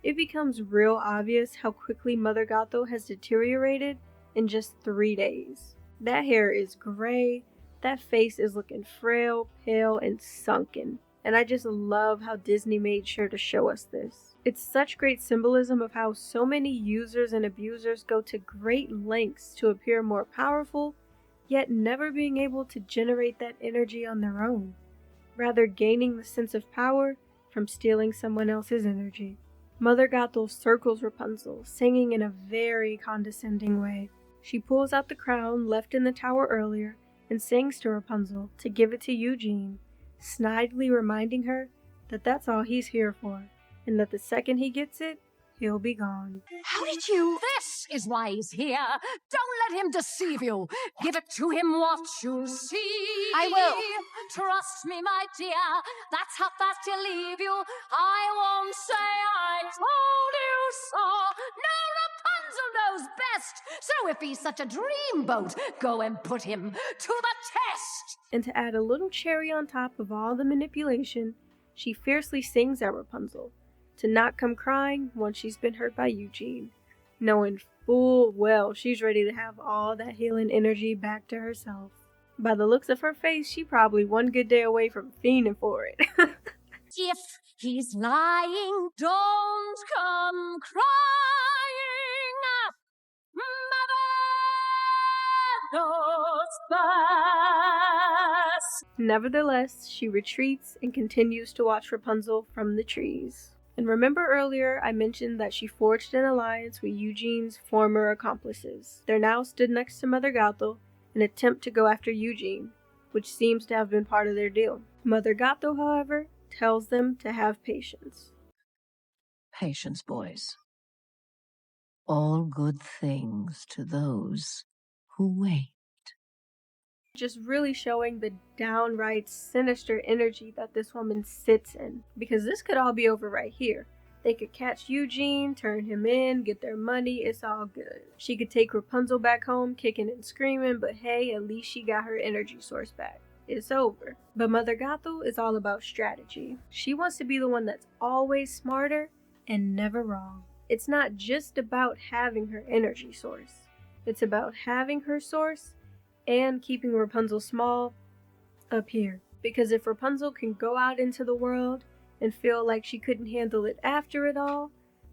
it becomes real obvious how quickly Mother Gothel has deteriorated in just 3 days. That hair is gray, that face is looking frail, pale, and sunken. And I just love how Disney made sure to show us this. It's such great symbolism of how so many users and abusers go to great lengths to appear more powerful, yet never being able to generate that energy on their own, rather gaining the sense of power from stealing someone else's energy. Mother Gothel circles Rapunzel, singing in a very condescending way. She pulls out the crown left in the tower earlier and sings to Rapunzel to give it to Eugene, snidely reminding her that that's all he's here for, and that the second he gets it, he'll be gone. How did you? This is why he's here. Don't let him deceive you. Give it to him what you see. I will. Trust me, my dear. That's how fast he'll leave you. I won't say I told you so. No, Rapunzel knows best. So if he's such a dreamboat, go and put him to the test. And to add a little cherry on top of all the manipulation, she fiercely sings at Rapunzel to not come crying once she's been hurt by Eugene, knowing full well she's ready to have all that healing energy back to herself. By the looks of her face, she probably one good day away from fiending for it. If he's lying, don't come crying. Mother knows best. Nevertheless, she retreats and continues to watch Rapunzel from the trees. And remember earlier I mentioned that she forged an alliance with Eugene's former accomplices. They're now stood next to Mother Gothel in an attempt to go after Eugene, which seems to have been part of their deal. Mother Gothel, however, tells them to have patience. Patience, boys. All good things to those who wait. Just really showing the downright sinister energy that this woman sits in. Because this could all be over right here. They could catch Eugene, turn him in, get their money, it's all good. She could take Rapunzel back home kicking and screaming, but hey, at least she got her energy source back. It's over. But Mother Gothel is all about strategy. She wants to be the one that's always smarter and never wrong. It's not just about having her energy source. It's about having her source and keeping Rapunzel small up here. Because if Rapunzel can go out into the world and feel like she couldn't handle it after it all,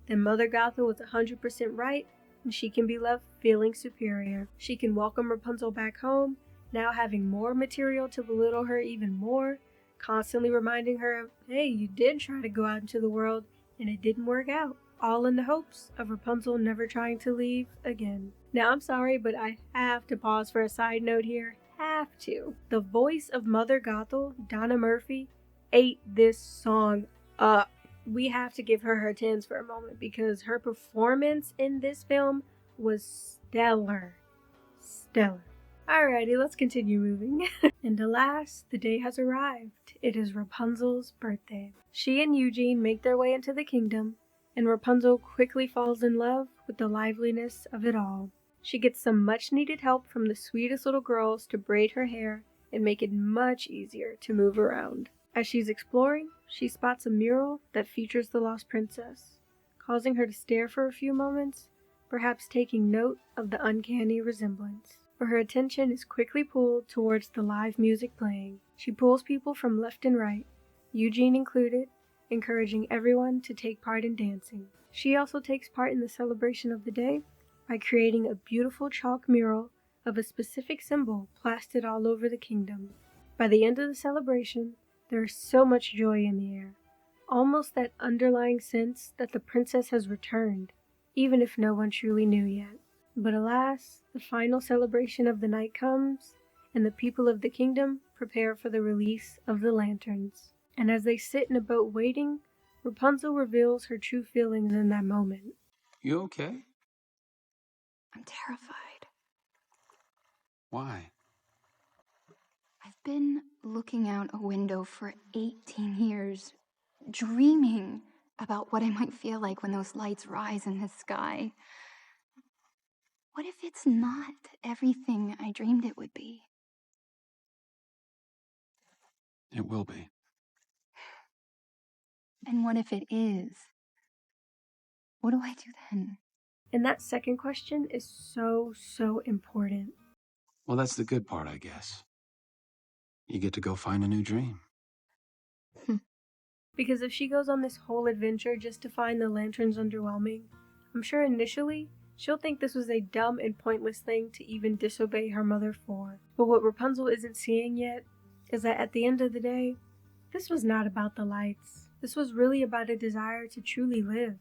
then Mother Gothel was 100% right, and she can be left feeling superior. She can welcome Rapunzel back home, now having more material to belittle her even more, constantly reminding her of, hey, you did try to go out into the world and it didn't work out. All in the hopes of Rapunzel never trying to leave again. Now I'm sorry, but I have to pause for a side note here. Have to. The voice of Mother Gothel, Donna Murphy, ate this song up. We have to give her 10s for a moment because her performance in this film was stellar. Stellar. Alrighty, let's continue moving. And alas, the day has arrived. It is Rapunzel's birthday. She and Eugene make their way into the kingdom, and Rapunzel quickly falls in love with the liveliness of it all. She gets some much needed help from the sweetest little girls to braid her hair and make it much easier to move around. As she's exploring, she spots a mural that features the lost princess, causing her to stare for a few moments, perhaps taking note of the uncanny resemblance. But her attention is quickly pulled towards the live music playing. She pulls people from left and right, Eugene included, encouraging everyone to take part in dancing. She also takes part in the celebration of the day by creating a beautiful chalk mural of a specific symbol plastered all over the kingdom. By the end of the celebration, there is so much joy in the air, almost that underlying sense that the princess has returned, even if no one truly knew yet. But alas, the final celebration of the night comes, and the people of the kingdom prepare for the release of the lanterns. And as they sit in a boat waiting, Rapunzel reveals her true feelings in that moment. You okay? I'm terrified. Why? I've been looking out a window for 18 years, dreaming about what I might feel like when those lights rise in the sky. What if it's not everything I dreamed it would be? It will be. And what if it is? What do I do then? And that second question is so important. Well, that's the good part, I guess. You get to go find a new dream. Because if she goes on this whole adventure just to find the lanterns underwhelming, I'm sure initially she'll think this was a dumb and pointless thing to even disobey her mother for. But what Rapunzel isn't seeing yet is that at the end of the day, this was not about the lights. This was really about a desire to truly live,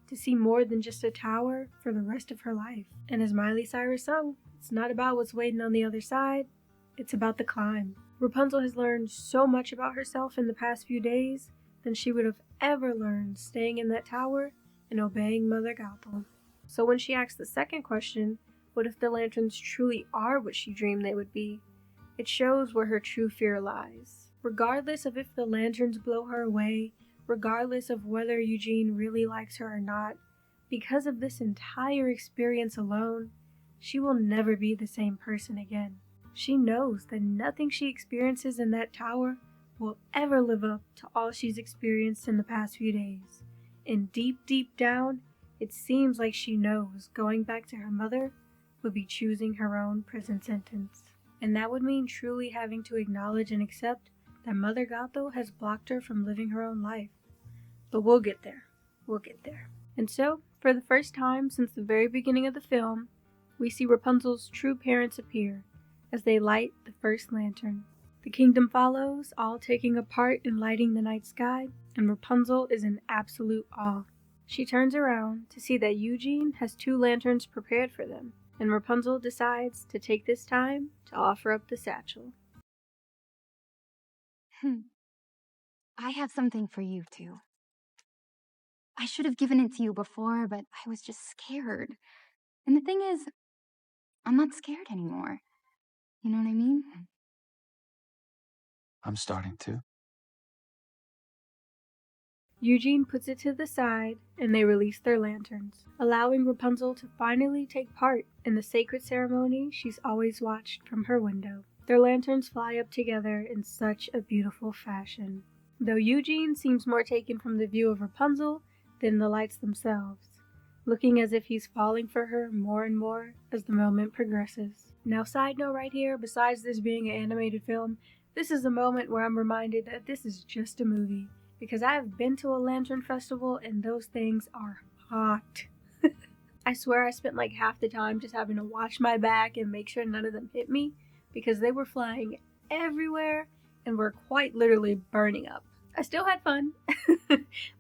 to see more than just a tower for the rest of her life. And as Miley Cyrus sung, it's not about what's waiting on the other side, it's about the climb. Rapunzel has learned so much about herself in the past few days than she would have ever learned staying in that tower and obeying Mother Gothel. So when she asks the second question, what if the lanterns truly are what she dreamed they would be, it shows where her true fear lies. Regardless of if the lanterns blow her away, regardless of whether Eugene really likes her or not, because of this entire experience alone, she will never be the same person again. She knows that nothing she experiences in that tower will ever live up to all she's experienced in the past few days. And deep down, it seems like she knows going back to her mother would be choosing her own prison sentence. And that would mean truly having to acknowledge and accept that Mother Gothel has blocked her from living her own life. But we'll get there. We'll get there. And so, for the first time since the very beginning of the film, we see Rapunzel's true parents appear as they light the first lantern. The kingdom follows, all taking a part in lighting the night sky, and Rapunzel is in absolute awe. She turns around to see that Eugene has 2 lanterns prepared for them, and Rapunzel decides to take this time to offer up the satchel. I have something for you too. I should have given it to you before, but I was just scared. And the thing is, I'm not scared anymore. You know what I mean? I'm starting to. Eugene puts it to the side, and they release their lanterns, allowing Rapunzel to finally take part in the sacred ceremony she's always watched from her window. Their lanterns fly up together in such a beautiful fashion, though Eugene seems more taken from the view of Rapunzel than the lights themselves, looking as if he's falling for her more and more as the moment progresses. Now, side note right here, besides this being an animated film, this is a moment where I'm reminded that this is just a movie, because I have been to a lantern festival and those things are hot. I swear I spent like half the time just having to watch my back and make sure none of them hit me, because they were flying everywhere and were quite literally burning up. I still had fun,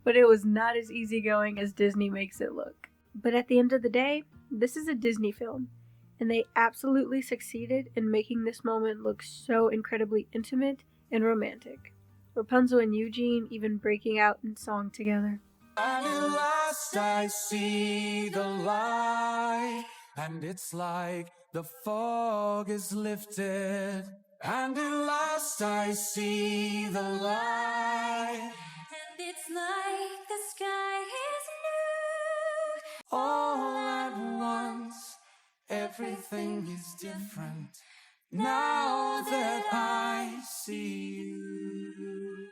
but it was not as easygoing as Disney makes it look. But at the end of the day, this is a Disney film, and they absolutely succeeded in making this moment look so incredibly intimate and romantic. Rapunzel and Eugene even breaking out in song together. And at last I see the light, and it's like the fog is lifted. And at last I see the light, And it's like the sky is blue. all at once. Everything is different now that I see you.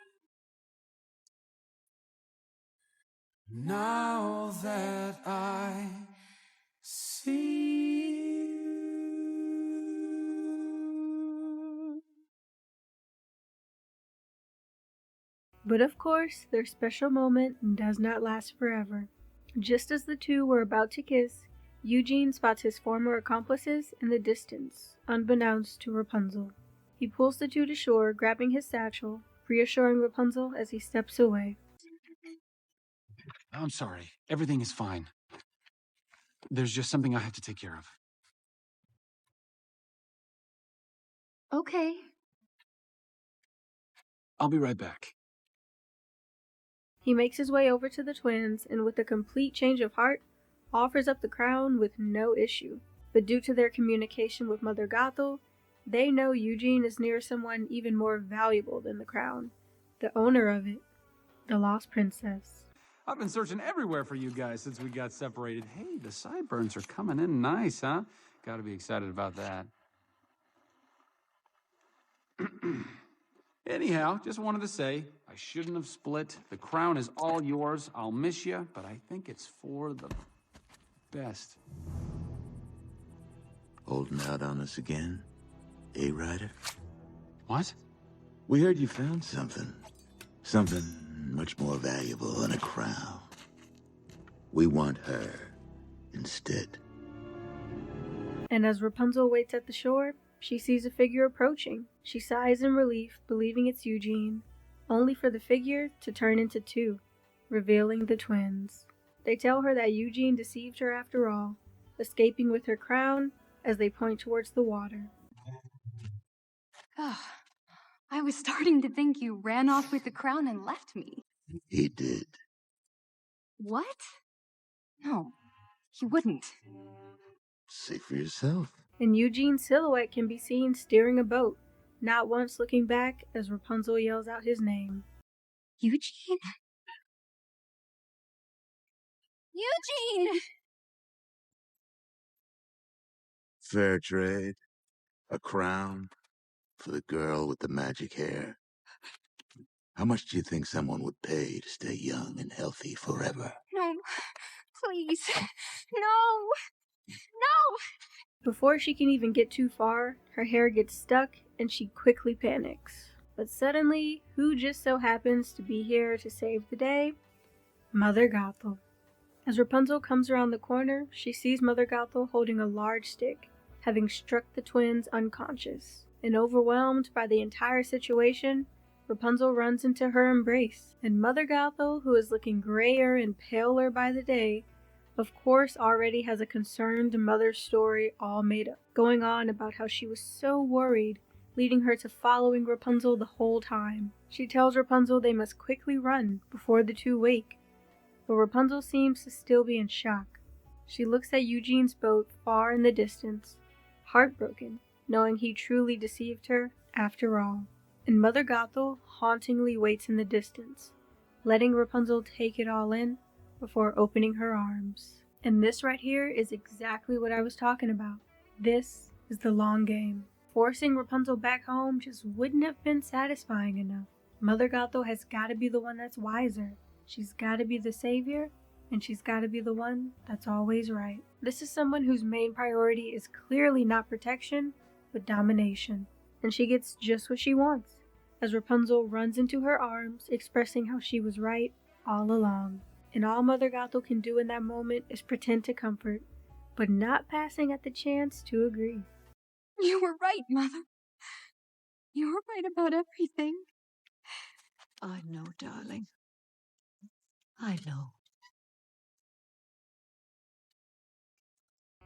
Now that I see you. But of course, their special moment does not last forever. Just as the two were about to kiss, Eugene spots his former accomplices in the distance, unbeknownst to Rapunzel. He pulls the two to shore, grabbing his satchel, reassuring Rapunzel as he steps away. I'm sorry. Everything is fine. There's just something I have to take care of. Okay. I'll be right back. He makes his way over to the twins and with a complete change of heart, offers up the crown with no issue. But due to their communication with Mother Gothel, they know Eugene is near someone even more valuable than the crown. The owner of it, the lost princess. I've been searching everywhere for you guys since we got separated. Hey, the sideburns are coming in nice, huh? Gotta be excited about that. Anyhow, just wanted to say, I shouldn't have split. The crown is all yours. I'll miss you, but I think it's for the best. Holding out on us again, Ryder? What? We heard you found something. Something much more valuable than a crown. We want her instead. And as Rapunzel waits at the shore, she sees a figure approaching. She sighs in relief, believing it's Eugene, only for the figure to turn into two, revealing the twins. They tell her that Eugene deceived her after all, escaping with her crown as they point towards the water. Oh, I was starting to think you ran off with the crown and left me. He did. What? No, he wouldn't. See for yourself. And Eugene's silhouette can be seen steering a boat, not once looking back as Rapunzel yells out his name. Eugene? Eugene! Fair trade. A crown for the girl with the magic hair. How much do you think someone would pay to stay young and healthy forever? No, please. No! No! Before she can even get too far, her hair gets stuck and she quickly panics. But suddenly, who just so happens to be here to save the day? Mother Gothel. As Rapunzel comes around the corner, she sees Mother Gothel holding a large stick, having struck the twins unconscious. And overwhelmed by the entire situation, Rapunzel runs into her embrace, and Mother Gothel, who is looking grayer and paler by the day, of course already has a concerned mother's story all made up, going on about how she was so worried, leading her to following Rapunzel the whole time. She tells Rapunzel they must quickly run before the two wake, but Rapunzel seems to still be in shock. She looks at Eugene's boat far in the distance, heartbroken, knowing he truly deceived her after all. And Mother Gothel hauntingly waits in the distance, letting Rapunzel take it all in before opening her arms. And this right here is exactly what I was talking about. This is the long game. Forcing Rapunzel back home just wouldn't have been satisfying enough. Mother Gothel has got to be the one that's wiser. She's got to be the savior, and she's got to be the one that's always right. This is someone whose main priority is clearly not protection, but domination. And she gets just what she wants, as Rapunzel runs into her arms, expressing how she was right all along. And all Mother Gothel can do in that moment is pretend to comfort, but not passing at the chance to agree. You were right, Mother. You were right about everything. I know, darling. I know.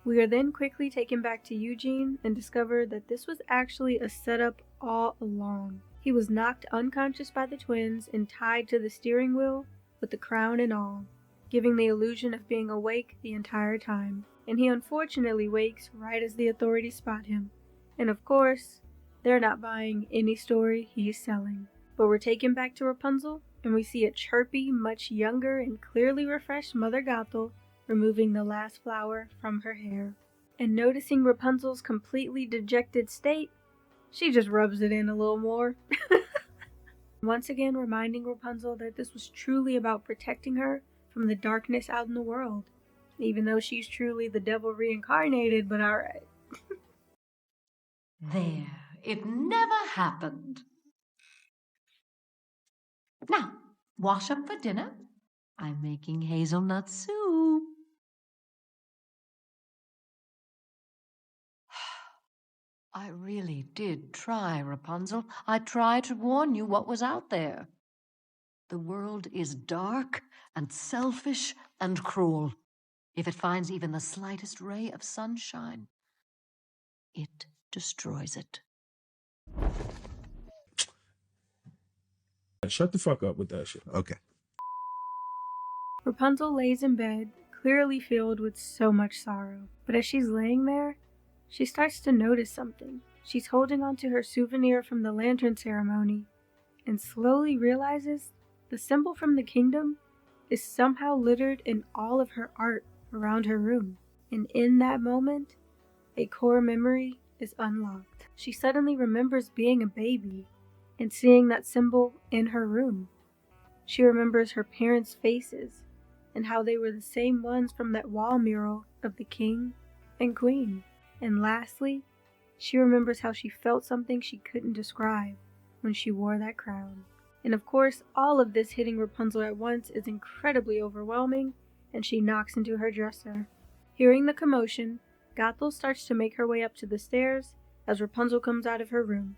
We are then quickly taken back to Eugene and discover that this was actually a setup all along. He was knocked unconscious by the twins and tied to the steering wheel with the crown and all, giving the illusion of being awake the entire time. And he unfortunately wakes right as the authorities spot him. And of course, they're not buying any story he's selling. But we're taken back to Rapunzel, and we see a chirpy, much younger and clearly refreshed Mother Gothel removing the last flower from her hair. And noticing Rapunzel's completely dejected state, she just rubs it in a little more. Once again reminding Rapunzel that this was truly about protecting her from the darkness out in the world, even though she's truly the devil reincarnated, but alright. There, it never happened. Now, Wash up for dinner? I'm making hazelnut soup. I really did try, Rapunzel. I tried to warn you what was out there. The world is dark and selfish and cruel. If it finds even the slightest ray of sunshine, it destroys it. Shut the fuck up with that shit. Okay. Rapunzel lays in bed, clearly filled with so much sorrow. But as she's laying there, she starts to notice something. She's holding onto her souvenir from the lantern ceremony and slowly realizes the symbol from the kingdom is somehow littered in all of her art around her room. And in that moment, a core memory is unlocked. She suddenly remembers being a baby and seeing that symbol in her room. She remembers her parents' faces and how they were the same ones from that wall mural of the king and queen. And lastly, she remembers how she felt something she couldn't describe when she wore that crown. And of course, all of this hitting Rapunzel at once is incredibly overwhelming, and she knocks into her dresser. Hearing the commotion, Gothel starts to make her way up to the stairs as Rapunzel comes out of her room.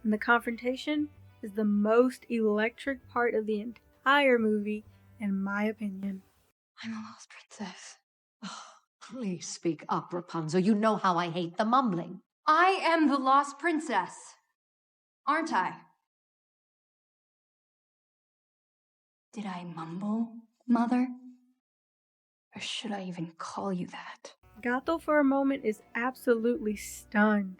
And the confrontation is the most electric part of the entire movie, in my opinion. I'm a lost princess. Oh, please speak up, Rapunzel. You know how I hate the mumbling. I am the lost princess, aren't I? Did I mumble, Mother? Or should I even call you that? Gothel for a moment is absolutely stunned,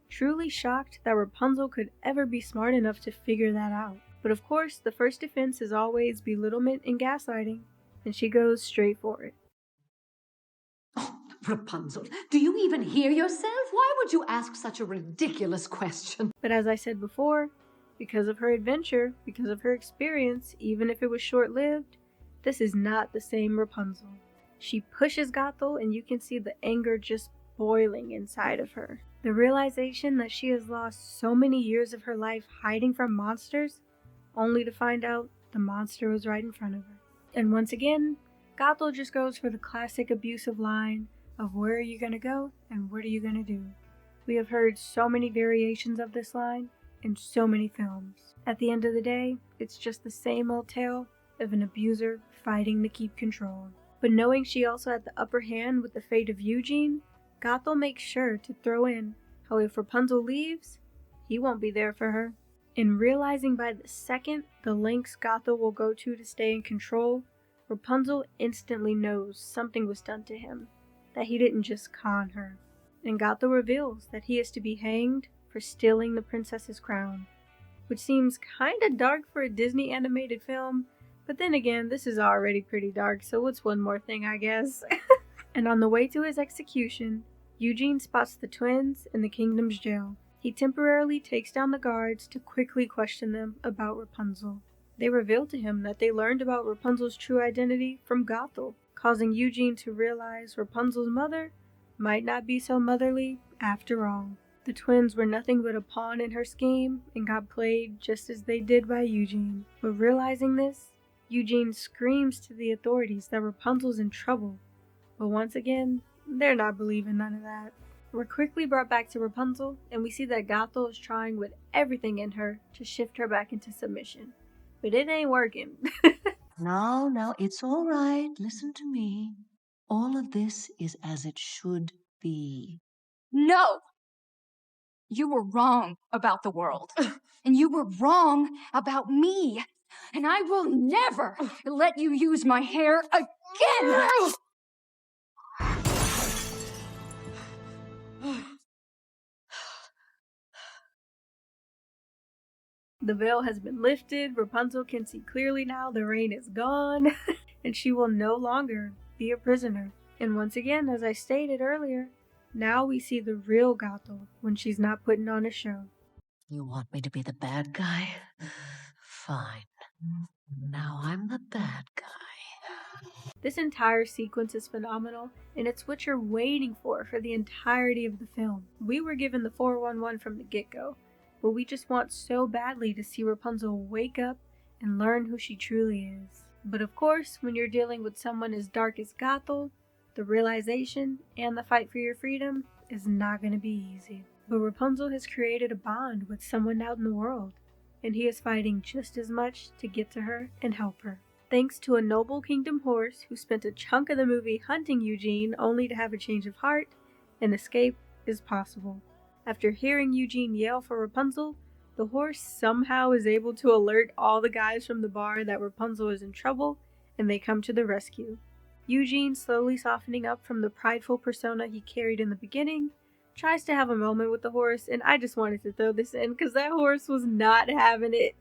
truly shocked that Rapunzel could ever be smart enough to figure that out. But of course, the first defense is always belittlement and gaslighting, and she goes straight for it. Oh, Rapunzel, do you even hear yourself? Why would you ask such a ridiculous question? But as I said before, because of her adventure, because of her experience, even if it was short-lived, this is not the same Rapunzel. She pushes Gothel and you can see the anger just boiling inside of her. The realization that she has lost so many years of her life hiding from monsters, only to find out the monster was right in front of her. And once again, Gothel just goes for the classic abusive line of where are you gonna go and what are you gonna do? We have heard so many variations of this line in so many films. At the end of the day, it's just the same old tale of an abuser fighting to keep control. But knowing she also had the upper hand with the fate of Eugene, Gothel makes sure to throw in how if Rapunzel leaves, he won't be there for her. And realizing by the second the lengths Gothel will go to stay in control, Rapunzel instantly knows something was done to him, that he didn't just con her. And Gothel reveals that he is to be hanged for stealing the princess's crown, which seems kinda dark for a Disney animated film, but then again, this is already pretty dark, so what's one more thing, I guess? And on the way to his execution, Eugene spots the twins in the kingdom's jail. He temporarily takes down the guards to quickly question them about Rapunzel. They reveal to him that they learned about Rapunzel's true identity from Gothel, causing Eugene to realize Rapunzel's mother might not be so motherly after all. The twins were nothing but a pawn in her scheme and got played just as they did by Eugene. But realizing this, Eugene screams to the authorities that Rapunzel's in trouble. But once again, they're not believing none of that. We're quickly brought back to Rapunzel, and we see that Gothel is trying with everything in her to shift her back into submission. But it ain't working. No, it's all right. Listen to me. All of this is as it should be. No! You were wrong about the world. And you were wrong about me. And I will never let you use my hair again! The veil has been lifted, Rapunzel can see clearly now, the rain is gone, and she will no longer be a prisoner. And once again, as I stated earlier, now we see the real Gothel when she's not putting on a show. You want me to be the bad guy? Fine. Now I'm the bad guy. This entire sequence is phenomenal, and it's what you're waiting for the entirety of the film. We were given the 411 from the get-go, but we just want so badly to see Rapunzel wake up and learn who she truly is. But of course, when you're dealing with someone as dark as Gothel, the realization and the fight for your freedom is not going to be easy. But Rapunzel has created a bond with someone out in the world, and he is fighting just as much to get to her and help her. Thanks to a noble kingdom horse who spent a chunk of the movie hunting Eugene only to have a change of heart, an escape is possible. After hearing Eugene yell for Rapunzel, the horse somehow is able to alert all the guys from the bar that Rapunzel is in trouble, and they come to the rescue. Eugene, slowly softening up from the prideful persona he carried in the beginning, tries to have a moment with the horse, and I just wanted to throw this in because that horse was not having it.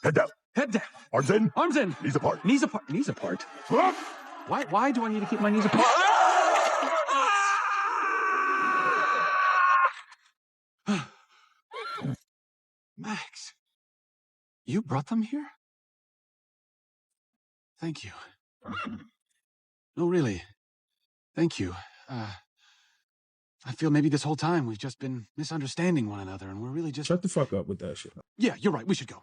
Head down. Head down. Arms in. Arms in. Knees apart. Knees apart. Knees apart. Why do I need to keep my knees apart? Max, you brought them here? Thank you. No, really. Thank you. I feel maybe this whole time we've just been misunderstanding one another and we're really just... Shut the fuck up with that shit. Yeah, you're right. We should go.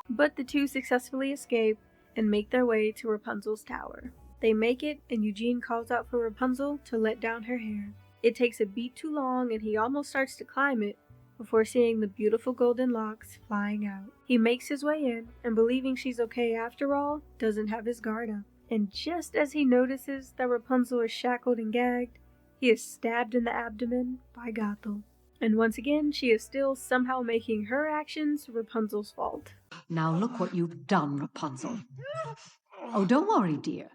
But the two successfully escape and make their way to Rapunzel's tower. They make it, and Eugene calls out for Rapunzel to let down her hair. It takes a beat too long and he almost starts to climb it before seeing the beautiful golden locks flying out. He makes his way in, and believing she's okay after all, doesn't have his guard up. And just as he notices that Rapunzel is shackled and gagged, he is stabbed in the abdomen by Gothel. And once again, she is still somehow making her actions Rapunzel's fault. Now look what you've done, Rapunzel. Oh, don't worry, dear.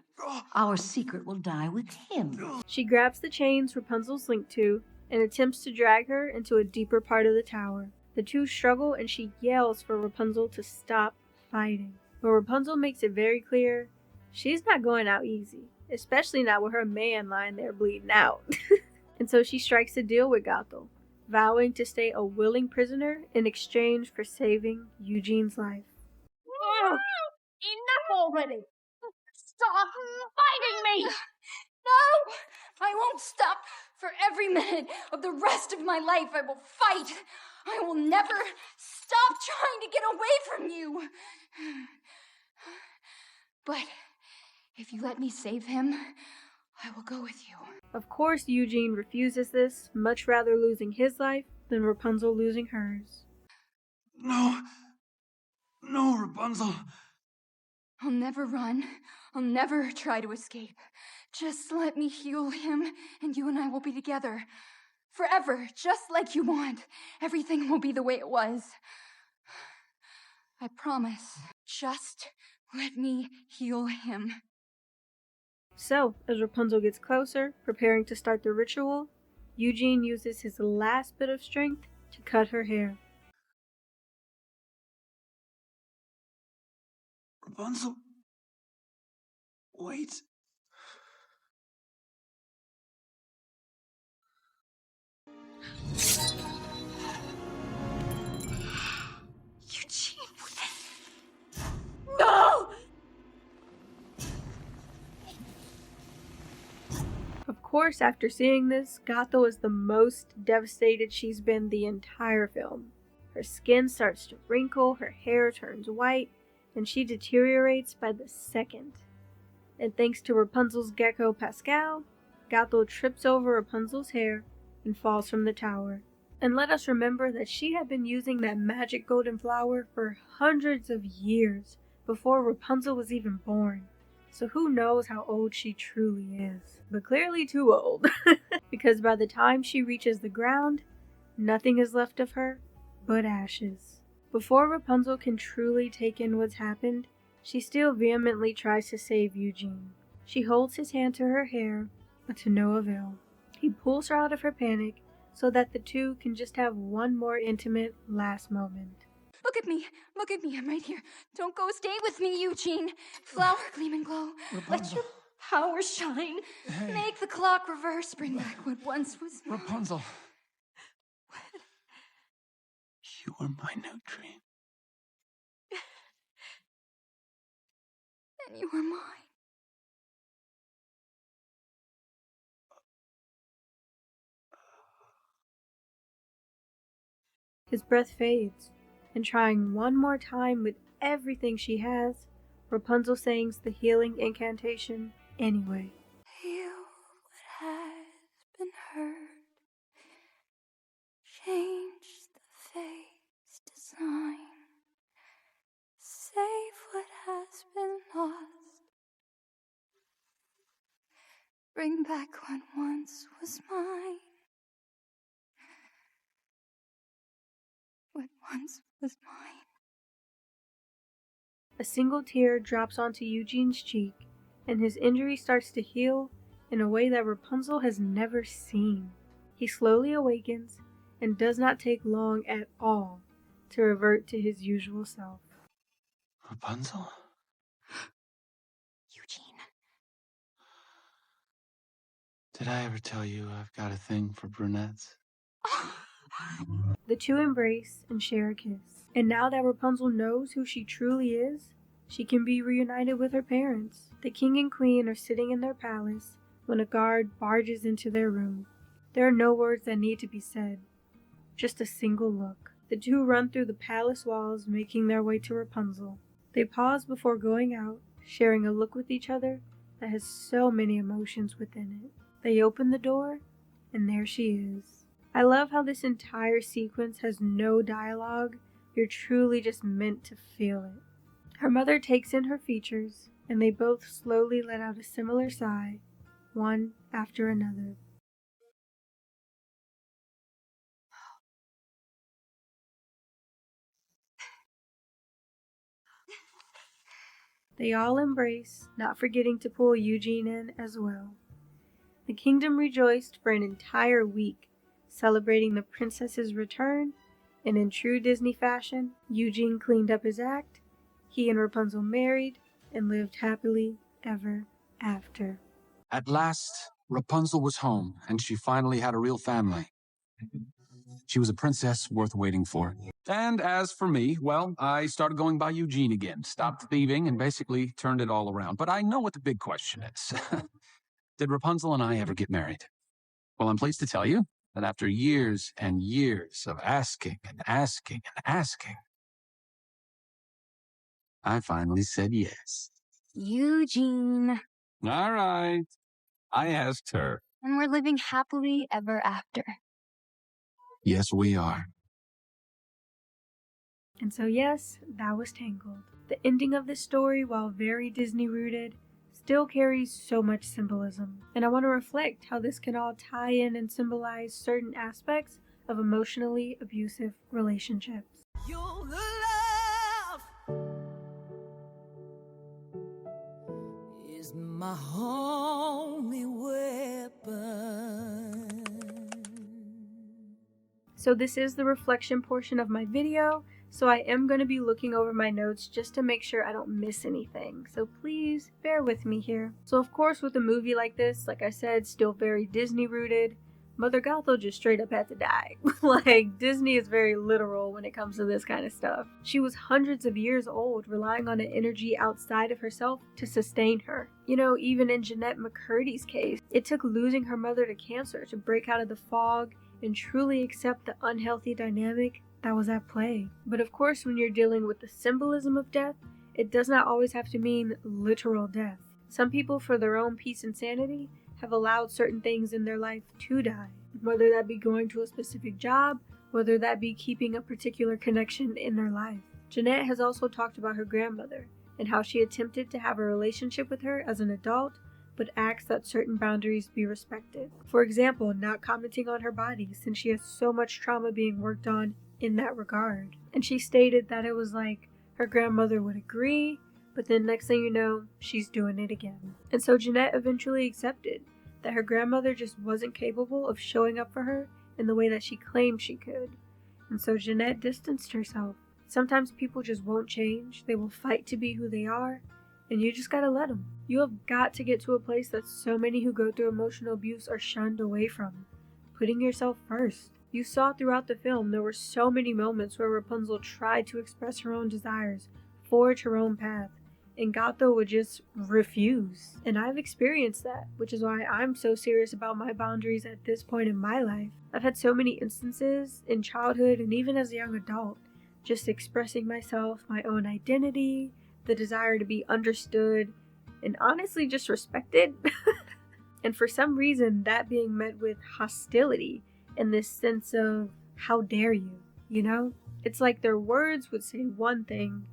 Our secret will die with him. She grabs the chains Rapunzel's linked to and attempts to drag her into a deeper part of the tower. The two struggle and she yells for Rapunzel to stop fighting. But Rapunzel makes it very clear she's not going out easy, especially not with her man lying there bleeding out. And so she strikes a deal with Gothel, vowing to stay a willing prisoner in exchange for saving Eugene's life. Enough already! Stop fighting me! No! I won't stop. For every minute of the rest of my life, I will fight. I will never stop trying to get away from you. But if you let me save him, I will go with you. Of course, Eugene refuses this, much rather losing his life than Rapunzel losing hers. No. No, Rapunzel. I'll never run. I'll never try to escape. Just let me heal him, and you and I will be together. Forever, just like you want. Everything will be the way it was. I promise. Just let me heal him. So, as Rapunzel gets closer, preparing to start the ritual, Eugene uses his last bit of strength to cut her hair. Rapunzel? Wait. Eugene, no! Of course, after seeing this, Gothel is the most devastated she's been the entire film. Her skin starts to wrinkle, her hair turns white, and she deteriorates by the second. And thanks to Rapunzel's gecko Pascal, Gothel trips over Rapunzel's hair and falls from the tower. And let us remember that she had been using that magic golden flower for hundreds of years before Rapunzel was even born. So who knows how old she truly is. But clearly too old. Because by the time she reaches the ground, nothing is left of her but ashes. Before Rapunzel can truly take in what's happened, she still vehemently tries to save Eugene. She holds his hand to her hair, but to no avail. He pulls her out of her panic so that the two can just have one more intimate last moment. Look at me, I'm right here. Don't go, stay with me, Eugene. Flower, gleam and glow. Rapunzel. Let your power shine. Hey. Make the clock reverse, bring back what once was mine. Rapunzel. You are my new dream. And you are mine. His breath fades, and trying one more time with everything she has, Rapunzel sings the healing incantation anyway. Heal what has been hurt. Change the face design. Save what has been lost. Bring back what once was mine. What once was mine. A single tear drops onto Eugene's cheek, and his injury starts to heal in a way that Rapunzel has never seen. He slowly awakens and does not take long at all to revert to his usual self. Rapunzel? Eugene. Did I ever tell you I've got a thing for brunettes? The two embrace and share a kiss. And now that Rapunzel knows who she truly is, she can be reunited with her parents. The king and queen are sitting in their palace when a guard barges into their room. There are no words that need to be said, just a single look. The two run through the palace walls, making their way to Rapunzel. They pause before going out, sharing a look with each other that has so many emotions within it. They open the door, and there she is. I love how this entire sequence has no dialogue. You're truly just meant to feel it. Her mother takes in her features, and they both slowly let out a similar sigh, one after another. They all embrace, not forgetting to pull Eugene in as well. The kingdom rejoiced for an entire week, celebrating the princess's return, and in true Disney fashion, Eugene cleaned up his act, he and Rapunzel married, and lived happily ever after. At last, Rapunzel was home, and she finally had a real family. She was a princess worth waiting for. And as for me, well, I started going by Eugene again, stopped thieving, and basically turned it all around. But I know what the big question is. Did Rapunzel and I ever get married? Well, I'm pleased to tell you that after years and years of asking and asking and asking, I finally said yes. Eugene. All right. I asked her. And we're living happily ever after. Yes, we are. And so yes, that was Tangled. The ending of this story, while very Disney-rooted, still carries so much symbolism. And I want to reflect how this can all tie in and symbolize certain aspects of emotionally abusive relationships. You're the love is my only weapon. So this is the reflection portion of my video, so I am going to be looking over my notes just to make sure I don't miss anything. So please bear with me here. So of course with a movie like this, like I said, still very Disney rooted, Mother Gothel just straight up had to die. Like, Disney is very literal when it comes to this kind of stuff. She was hundreds of years old, relying on an energy outside of herself to sustain her. You know, even in Jennette McCurdy's case, it took losing her mother to cancer to break out of the fog and truly accept the unhealthy dynamic that was at play. But of course, when you're dealing with the symbolism of death, it does not always have to mean literal death. Some people, for their own peace and sanity, have allowed certain things in their life to die. Whether that be going to a specific job, whether that be keeping a particular connection in their life. Jennette has also talked about her grandmother and how she attempted to have a relationship with her as an adult, but asked that certain boundaries be respected. For example, not commenting on her body since she has so much trauma being worked on in that regard. And she stated that it was like her grandmother would agree, but then next thing you know, she's doing it again. And so Jennette eventually accepted that her grandmother just wasn't capable of showing up for her in the way that she claimed she could. And so Jennette distanced herself. Sometimes people just won't change. They will fight to be who they are, and you just gotta let them. You have got to get to a place that so many who go through emotional abuse are shunned away from. Putting yourself first. You saw throughout the film there were so many moments where Rapunzel tried to express her own desires, forge her own path, and Gothel would just refuse. And I've experienced that, which is why I'm so serious about my boundaries at this point in my life. I've had so many instances in childhood and even as a young adult just expressing myself, my own identity, the desire to be understood, and honestly just respected. And for some reason, that being met with hostility and this sense of, how dare you, you know? It's like their words would say one thing,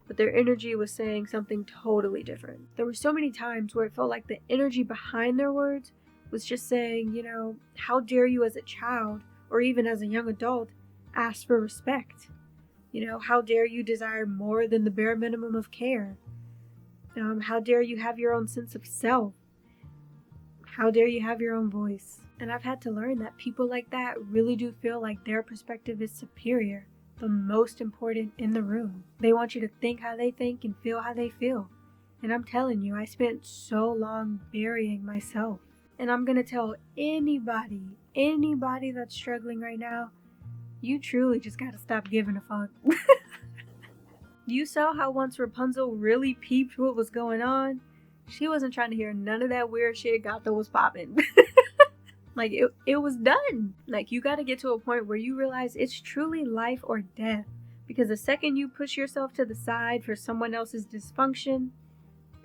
but their energy was saying something totally different. There were so many times where it felt like the energy behind their words was just saying, you know, how dare you as a child, or even as a young adult, ask for respect? You know, how dare you desire more than the bare minimum of care? How dare you have your own sense of self? How dare you have your own voice? And I've had to learn that people like that really do feel like their perspective is superior, the most important in the room. They want you to think how they think and feel how they feel. And I'm telling you, I spent so long burying myself. And I'm gonna tell anybody that's struggling right now, you truly just gotta stop giving a fuck. You saw how once Rapunzel really peeped what was going on, she wasn't trying to hear none of that weird shit Gato was popping. Like, it was done. Like, you gotta get to a point where you realize it's truly life or death. Because the second you push yourself to the side for someone else's dysfunction,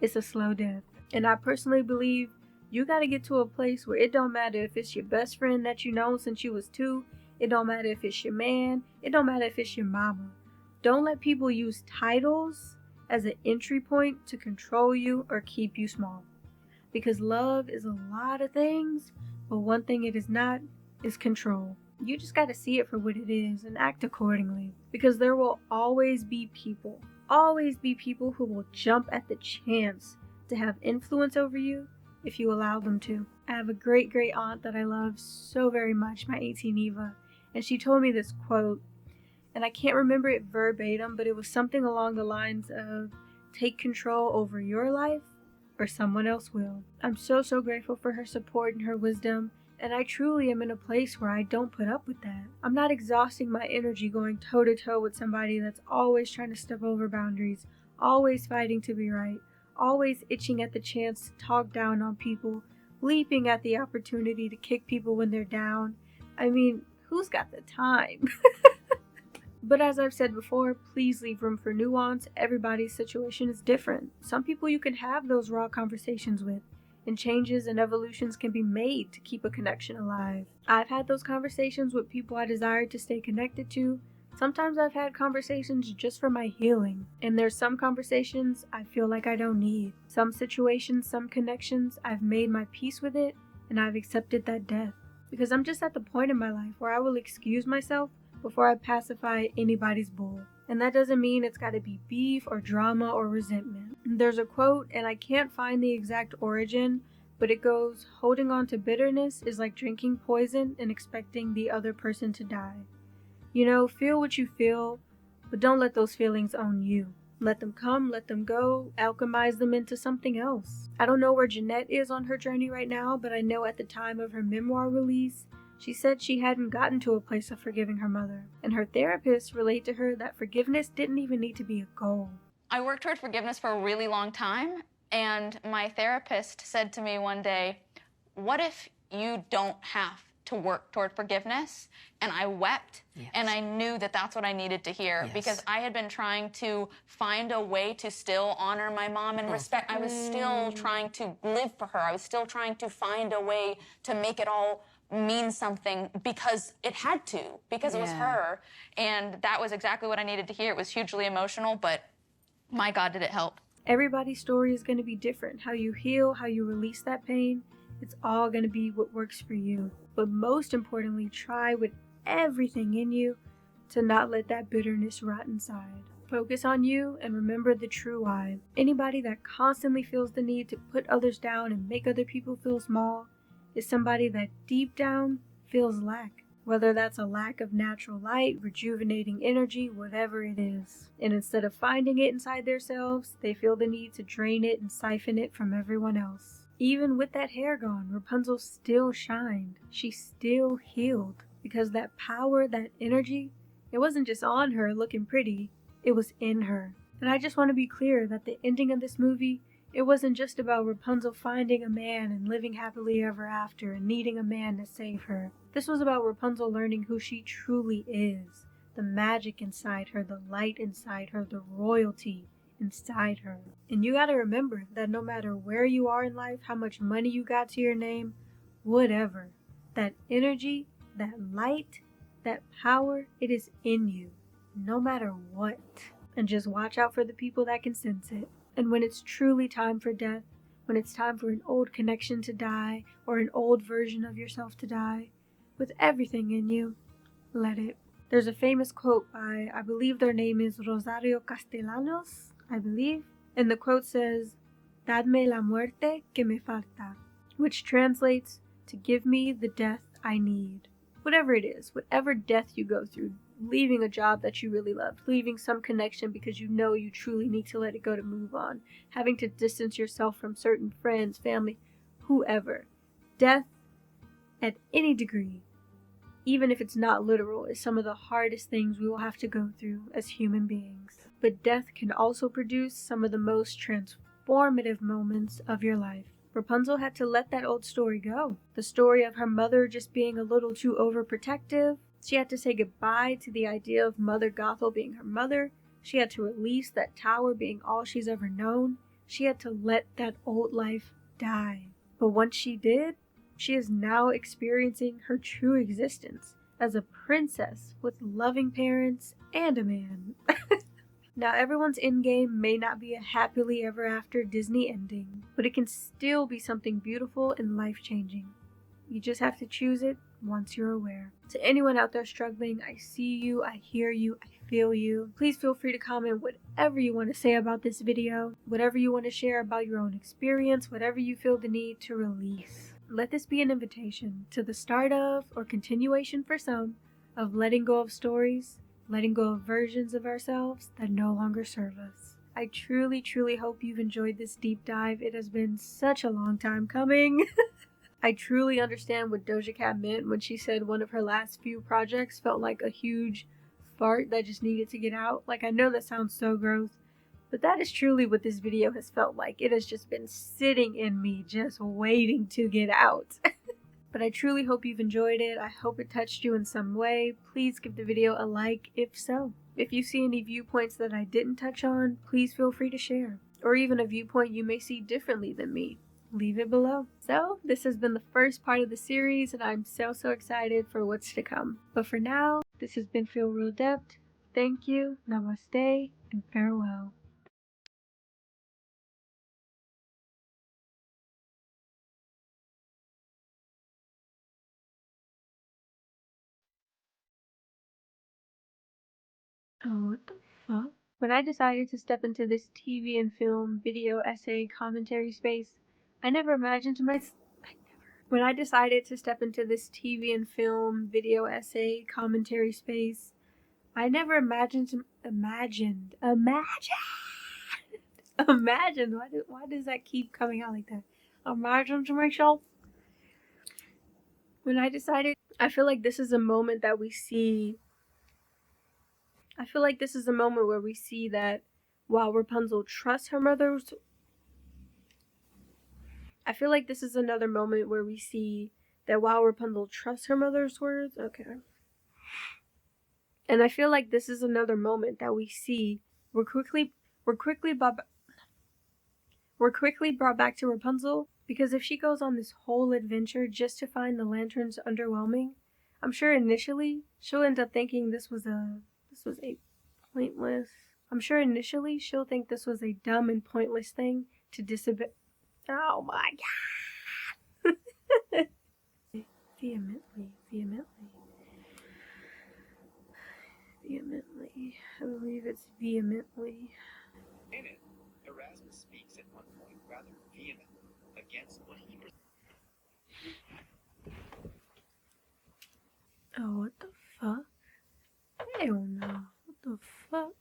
it's a slow death. And I personally believe you gotta get to a place where it don't matter if it's your best friend that you know since you was 2, it don't matter if it's your man, it don't matter if it's your mama. Don't let people use titles as an entry point to control you or keep you small. Because love is a lot of things, but one thing it is not is control. You just gotta see it for what it is and act accordingly. Because there will always be people who will jump at the chance to have influence over you if you allow them to. I have a great aunt that I love so very much, my Auntie Neva, and she told me this quote, and I can't remember it verbatim, but it was something along the lines of, take control over your life or someone else will. I'm so grateful for her support and her wisdom, and I truly am in a place where I don't put up with that. I'm not exhausting my energy going toe to toe with somebody that's always trying to step over boundaries, always fighting to be right, always itching at the chance to talk down on people, leaping at the opportunity to kick people when they're down. I mean, who's got the time? But as I've said before, please leave room for nuance. Everybody's situation is different. Some people you can have those raw conversations with, and changes and evolutions can be made to keep a connection alive. I've had those conversations with people I desired to stay connected to. Sometimes I've had conversations just for my healing, and there's some conversations I feel like I don't need. Some situations, some connections, I've made my peace with it, and I've accepted that death. Because I'm just at the point in my life where I will excuse myself before I pacify anybody's bull. And that doesn't mean it's gotta be beef or drama or resentment. There's a quote, and I can't find the exact origin, but it goes, holding on to bitterness is like drinking poison and expecting the other person to die. You know, feel what you feel, but don't let those feelings own you. Let them come, let them go, alchemize them into something else. I don't know where Jennette is on her journey right now, but I know at the time of her memoir release, she said she hadn't gotten to a place of forgiving her mother, and her therapist relayed to her that forgiveness didn't even need to be a goal. I worked toward forgiveness for a really long time, and my therapist said to me one day, what if you don't have to work toward forgiveness? And I wept, and I knew that that's what I needed to hear, because I had been trying to find a way to still honor my mom and respect. I was still trying to live for her. I was still trying to find a way to make it all mean something because it had to, because it was her. And that was exactly what I needed to hear. It was hugely emotional, but my God, did it help. Everybody's story is going to be different. How you heal, how you release that pain, it's all going to be what works for you. But most importantly, try with everything in you to not let that bitterness rot inside. Focus on you and remember the true I. Anybody that constantly feels the need to put others down and make other people feel small is somebody that deep down feels lack. Whether that's a lack of natural light, rejuvenating energy, whatever it is. And instead of finding it inside themselves, they feel the need to drain it and siphon it from everyone else. Even with that hair gone, Rapunzel still shined. She still healed. Because that power, that energy, it wasn't just on her looking pretty, it was in her. And I just want to be clear that the ending of this movie, it wasn't just about Rapunzel finding a man and living happily ever after and needing a man to save her. This was about Rapunzel learning who she truly is, the magic inside her, the light inside her, the royalty inside her. And you gotta remember that no matter where you are in life, how much money you got to your name, whatever, that energy, that light, that power, it is in you, no matter what. And just watch out for the people that can sense it. And when it's truly time for death, when it's time for an old connection to die, or an old version of yourself to die, with everything in you, let it. There's a famous quote by, I believe their name is Rosario Castellanos, I believe. And the quote says, "Dadme la muerte que me falta," which translates to give me the death I need. Whatever it is, whatever death you go through, leaving a job that you really loved, leaving some connection because you know you truly need to let it go to move on, having to distance yourself from certain friends, family, whoever. Death, at any degree, even if it's not literal, is some of the hardest things we will have to go through as human beings. But death can also produce some of the most transformative moments of your life. Rapunzel had to let that old story go. The story of her mother just being a little too overprotective. She had to say goodbye to the idea of Mother Gothel being her mother. She had to release that tower being all she's ever known. She had to let that old life die. But once she did, she is now experiencing her true existence as a princess with loving parents and a man. Now, everyone's endgame may not be a happily ever after Disney ending, but it can still be something beautiful and life-changing. You just have to choose it once you're aware. To anyone out there struggling, I see you, I hear you, I feel you. Please feel free to comment whatever you want to say about this video, whatever you want to share about your own experience, whatever you feel the need to release. Let this be an invitation to the start of, or continuation for some, of letting go of stories, letting go of versions of ourselves that no longer serve us. I truly, truly hope you've enjoyed this deep dive. It has been such a long time coming. I truly understand what Doja Cat meant when she said one of her last few projects felt like a huge fart that just needed to get out. Like, I know that sounds so gross, but that is truly what this video has felt like. It has just been sitting in me, just waiting to get out. But I truly hope you've enjoyed it. I hope it touched you in some way. Please give the video a like if so. If you see any viewpoints that I didn't touch on, please feel free to share. Or even a viewpoint you may see differently than me. Leave it below. So, this has been the first part of the series, and I'm so excited for what's to come. But for now, this has been Feel Real Depth. Thank you, namaste, and farewell. Oh, what the fuck? When I decided to step into this TV and film, video, essay, commentary space, I never imagined to myself. When I decided to step into this TV and film, video, essay, commentary space, I never imagined. Imagine. Why does that keep coming out like that? Imagine to myself. When I decided, I feel like this is a moment that we see. I feel like this is a moment where we see that while Rapunzel trusts her mother's. I feel like this is another moment where we see that while Rapunzel trusts her mother's words. Okay. And I feel like this is another moment that we see we're quickly brought back to Rapunzel, because if she goes on this whole adventure just to find the lanterns underwhelming, I'm sure initially she'll end up thinking this was a pointless. I'm sure initially she'll think this was a dumb and pointless thing to disobey. Oh my god. Vehemently. I believe it's vehemently. In it, Erasmus speaks at one point rather vehemently against what he Oh, what the fuck? Hell no. What the fuck?